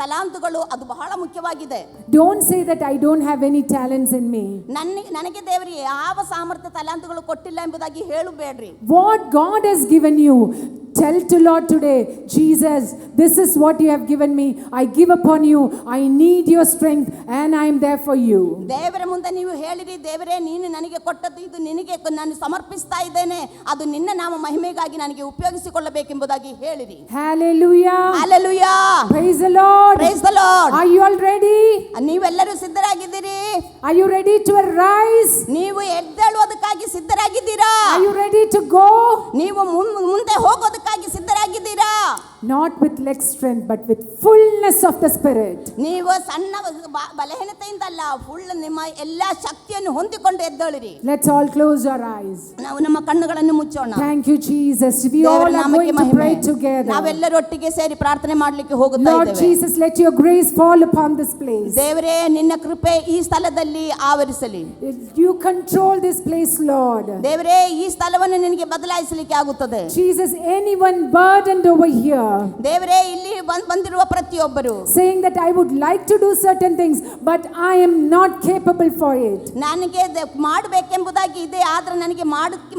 ತಲಾಂತುಗಳು ಅದು ಬಹಳ ಮುಖ್ಯವಾಗಿದೆ. Don't say that I don't have any talents in me. ನನಗೆ ದೇವರು ಯಾವ ಸಾಮರ್ಥ್ಯ ತಲಾಂತುಗಳು ಕೊಟ್ಟಿಲ್ಲ ಎಂಬುದಾಗಿ ಹೇಳಬೇಡ್ರಿ. What God has given you, tell to Lord today, Jesus, this is what you have given me. I give upon you. I need your strength and I am there for you. ದೇವರ ಮುಂದೆ ನೀವು ಹೇಳಿರಿ, ದೇವರೇ ನೀನು ನನಗೆ ಕೊಟ್ಟದ್ದು ಇದು ನಿನಗೆ ನಾನು ಸಮರ್ಪಿಸ್ತಾ ಇದ್ದೇನೆ, ಅದು ನಿನ್ನ ನಾಮ ಮಹಿಮೆಗಾಗಿ ನನಗೆ ಉಪಯೋಗಿಸಿಕೊಳ್ಳಬೇಕೆಂಬುದಾಗಿ ಹೇಳಿರಿ. Hallelujah. Hallelujah. Praise the Lord. Praise the Lord. Are you all ready? ನೀವೆಲ್ಲರೂ ಸಿದ್ಧರಾಗಿದ್ದೀರಿ? Are you ready to arise? ನೀವು ಎದ್ದೇಳುವುದಕ್ಕಾಗಿ ಸಿದ್ಧರಾಗಿದ್ದೀರಾ? Are you ready to go? ನೀವು ಮುಂದೆ ಹೋಗೋದಕ್ಕಾಗಿ ಸಿದ್ಧರಾಗಿದ್ದೀರಾ? Not with leg strength, but with fullness of the Spirit. ನೀವು ಸಣ್ಣ ಬಲಹೀನತೆಯಿಂದ ಅಲ್ಲ, full ನಿಮ್ಮ ಎಲ್ಲಾ ಶಕ್ತಿಯನ್ನು ಹೊಂದಿಕೊಂಡು ಎದ್ದೇಳಿರಿ. Let's all close our eyes. ನಾವು ನಮ್ಮ ಕಣ್ಣುಗಳನ್ನು ಮುಚ್ಚೋಣ. Thank you, Jesus. We all are going to pray together. ನಾವೆಲ್ಲರೂ ಒಟ್ಟಿಗೆ ಸೇರಿ ಪ್ರಾರ್ಥನೆ ಮಾಡಲಿಕ್ಕೆ ಹೋಗುತ್ತಾ Lord ಇದ್ದೇವೆ. Jesus, let your grace fall upon this place. ದೇವರೇ, ನಿನ್ನ ಕೃಪೆ ಈ ಸ್ಥಳದಲ್ಲಿ ಆವರಿಸಲಿ. You control this place, Lord. ದೇವರೇ, ಈ ಸ್ಥಳವನ್ನು ನಿನಗೆ ಬದಲಾಯಿಸಲಿಕ್ಕೆ ಆಗುತ್ತದೆ. Jesus, anyone burdened over here, ದೇವರೇ, ಇಲ್ಲಿ ಬಂದಿರುವ ಪ್ರತಿಯೊಬ್ಬರು saying that I would like to do certain things, but I am not capable for it. ನನಗೆ ಮಾಡಬೇಕೆಂಬುದಾಗಿ ಇದೆ, ಆದ್ರೆ ನನಗೆ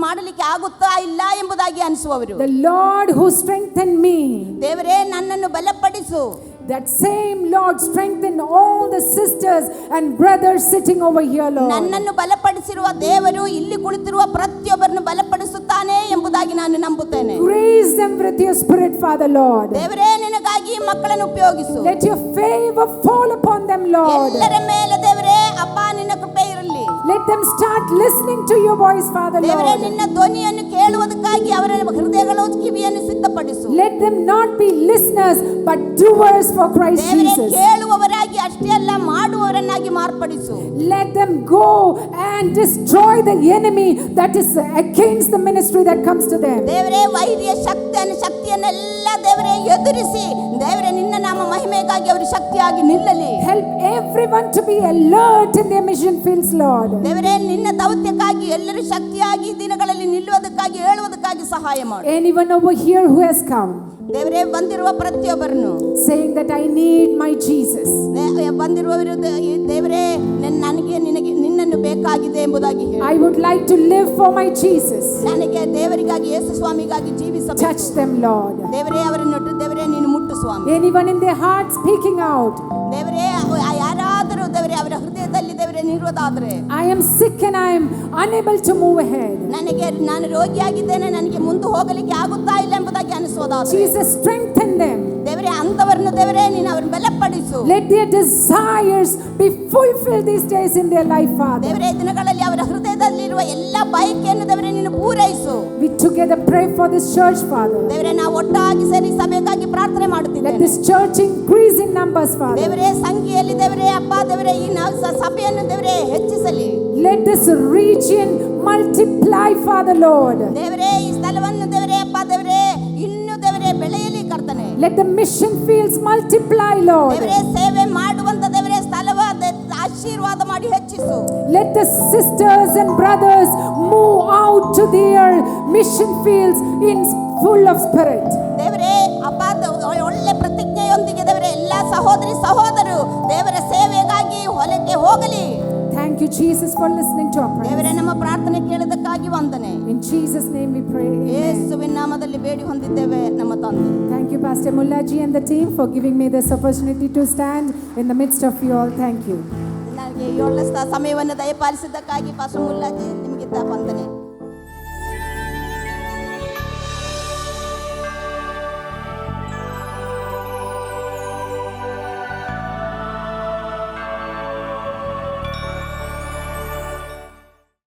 ಮಾಡಲಿಕ್ಕೆ ಆಗುತ್ತಾ ಇಲ್ಲ ಎಂಬುದಾಗಿ ಅನಿಸುವವರು, The Lord who strengthened me, ದೇವರೇ ನನ್ನನ್ನು ಬಲಪಡಿಸು. that same Lord strengthen all the sisters and brothers sitting over here, Lord. ನನ್ನನ್ನು ಬಲಪಡಿಸಿರುವ ದೇವರು ಇಲ್ಲಿ ಕುಳಿತಿರುವ ಪ್ರತಿಯೊಬ್ಬರನ್ನು ಬಲಪಡಿಸುತ್ತಾನೆ ಎಂಬುದಾಗಿ ನಾನು ನಂಬುತ್ತೇನೆ. Grace them with your spirit, Father, Lord. ದೇವರೇ, ನಿನಗಾಗಿ ಮಕ್ಕಳನ್ನು ಉಪಯೋಗಿಸು. Let your favor fall upon them, Lord. ಎಲ್ಲರ ಮೇಲೆ ದೇವರೇ ಅಪ್ಪ ನಿನ್ನ ಕೃಪೆ ಇರಲಿ. Let them start listening to your voice, Father ದೇವರೇ Lord. ನಿನ್ನ ಧ್ವನಿಯನ್ನು ಕೇಳುವುದಕ್ಕಾಗಿ ಅವರ ಹೃದಯಗಳ ಕಿವಿಯನ್ನು ಸಿದ್ಧಪಡಿಸು. Let them not be listeners but doers for Christ ದೇವರೇ Jesus. ಕೇಳುವವರಾಗಿ ಅಷ್ಟೇ ಅಲ್ಲ ಮಾಡುವವರನ್ನಾಗಿ ಮಾರ್ಪಡಿಸು. Let them go and destroy the enemy that is against the ministry that comes to them. ದೇವರೇ ವೈರಿಯ ಶಕ್ತಿಯನ್ನೆಲ್ಲ ದೇವರೇ ಎದುರಿಸಿ ದೇವರೇ ನಿನ್ನ ನಾಮ ಮಹಿಮೆಗಾಗಿ ಅವರು ಶಕ್ತಿಯಾಗಿ ನಿಲ್ಲಲಿ. Help everyone to be alert in their mission fields, Lord. ದೇವರೇ ನಿನ್ನ ದೌತ್ಯಕ್ಕಾಗಿ ಎಲ್ಲರೂ ಶಕ್ತಿಯಾಗಿ ದಿನಗಳಲ್ಲಿ ನಿಲ್ಲುವುದಕ್ಕಾಗಿ ಹೇಳುವುದಕ್ಕಾಗಿ ಸಹಾಯ ಮಾಡು. Anyone over here who has come ದೇವರೇ ಬಂದಿರುವ ಪ್ರತಿಯೊಬ್ಬರನ್ನು saying that I need my Jesus. ಬಂದಿರುವವರು ದೇವರೇ ನನಗೆ ನಿನ್ನನ್ನು ಬೇಕಾಗಿದೆ ಎಂಬುದಾಗಿ ಹೇಳು. I would like to live for my Jesus. ನನಗೆ ದೇವರಿಗಾಗಿ ಯೇಸು ಸ್ವಾಮಿಗಾಗಿ ಜೀವಿಸಬೇಕು. Touch them, Lord. ದೇವರೇ ಅವರನ್ನು ದೇವರೇ ನೀನು ಮುಟ್ಟು ಸ್ವಾಮಿ. Anyone in their heart speaking out, ದೇವರೇ ಯಾರಾದರೂ ದೇವರೇ ಅವರ ಹೃದಯದಲ್ಲಿ ದೇವರೇ ನಿರುವುದಾದರೆ I am sick and I am unable to move ahead. ನಾನು ರೋಗಿಯಾಗಿದ್ದೇನೆ, ನನಗೆ ಮುಂದೆ ಹೋಗಲಿಕ್ಕೆ ಆಗುತ್ತಾ ಇಲ್ಲ ಎಂಬುದಾಗಿ ಅನಿಸೋದಾದರೆ Jesus, strengthen them. ದೇವರೇ ಅಂತವರನ್ನು ದೇವರೇ ನೀನು ಅವರನ್ನು ಬಲಪಡಿಸು. Let their desires be fulfilled these days in their life, Father. ದೇವರೇ ದಿನಗಳಲ್ಲಿ ಅವರ ಹೃದಯದಲ್ಲಿರುವ ಎಲ್ಲ ಬಯಕೆಯನ್ನು ದೇವರೇ ನೀನು ಪೂರೈಸು. We together pray for this church, Father. ದೇವರೇ ನಾವು ಒಟ್ಟಾಗಿ ಸೇರಿ ಸಭೆಗಾಗಿ ಪ್ರಾರ್ಥನೆ Let ಮಾಡುತ್ತಿದ್ದೇವೆ. this church increase in numbers, Father. ದೇವರೇ ಸಂಖ್ಯೆಯಲ್ಲಿ ದೇವರೇ ಅಪ್ಪ ದೇವರೇ ಈ ನಾವು ಸಭೆಯನ್ನು ದೇವರೇ ಹೆಚ್ಚಿಸಲಿ. Let this region multiply, Father Lord. ದೇವರೇ ಈ ಸ್ಥಳವನ್ನು ದೇವರೇ ಅಪ್ಪ ದೇವರೇ ಇನ್ನು ದೇವರೇ ಬೆಳೆಯಲಿ ಕರ್ತನೆ. Let the mission fields multiply, Lord. ದೇವರೇ ಸೇವೆ ಮಾಡುವಂತ ದೇವರೇ ಸ್ಥಳವಾದ ಆಶೀರ್ವಾದ ಮಾಡಿ ಹೆಚ್ಚಿಸು. Let the sisters and brothers move out to their mission fields in full of spirit. ದೇವರೇ ಅಪ್ಪ ಒಳ್ಳೆ ಪ್ರತಿಜ್ಞೆಯೊಂದಿಗೆ ದೇವರೇ ಎಲ್ಲ ಸಹೋದರರು ದೇವರ ಸೇವೆಗಾಗಿ ಹೊಲಕ್ಕೆ ಹೋಗಲಿ. Thank you, Jesus, for listening to our ದೇವರೇ prayers. ನಮ್ಮ ಪ್ರಾರ್ಥನೆ ಕೇಳಿದಕ್ಕಾಗಿ ವಂದನೆ. In Jesus' name we pray. Amen. ಯೇಸುವಿನ ನಾಮದಲ್ಲಿ ಬೇಡಿ ಹೊಂದಿದ್ದೇವೆ ನಮ್ಮ ತಂದೆ. Thank you, Pastor Mullaji and the team, for giving me this opportunity to stand in the midst of you all. Thank you. ನನಗೆ ಈ ಒಳ್ಳೆ ಸಮಯವನ್ನು ದಯಪಾಲಿಸಿದ್ದಕ್ಕಾಗಿ ಪಾಸ್ಟರ್ ಮುಲ್ಲಾಜಿ ನಿಮಗೆ ವಂದನೆ.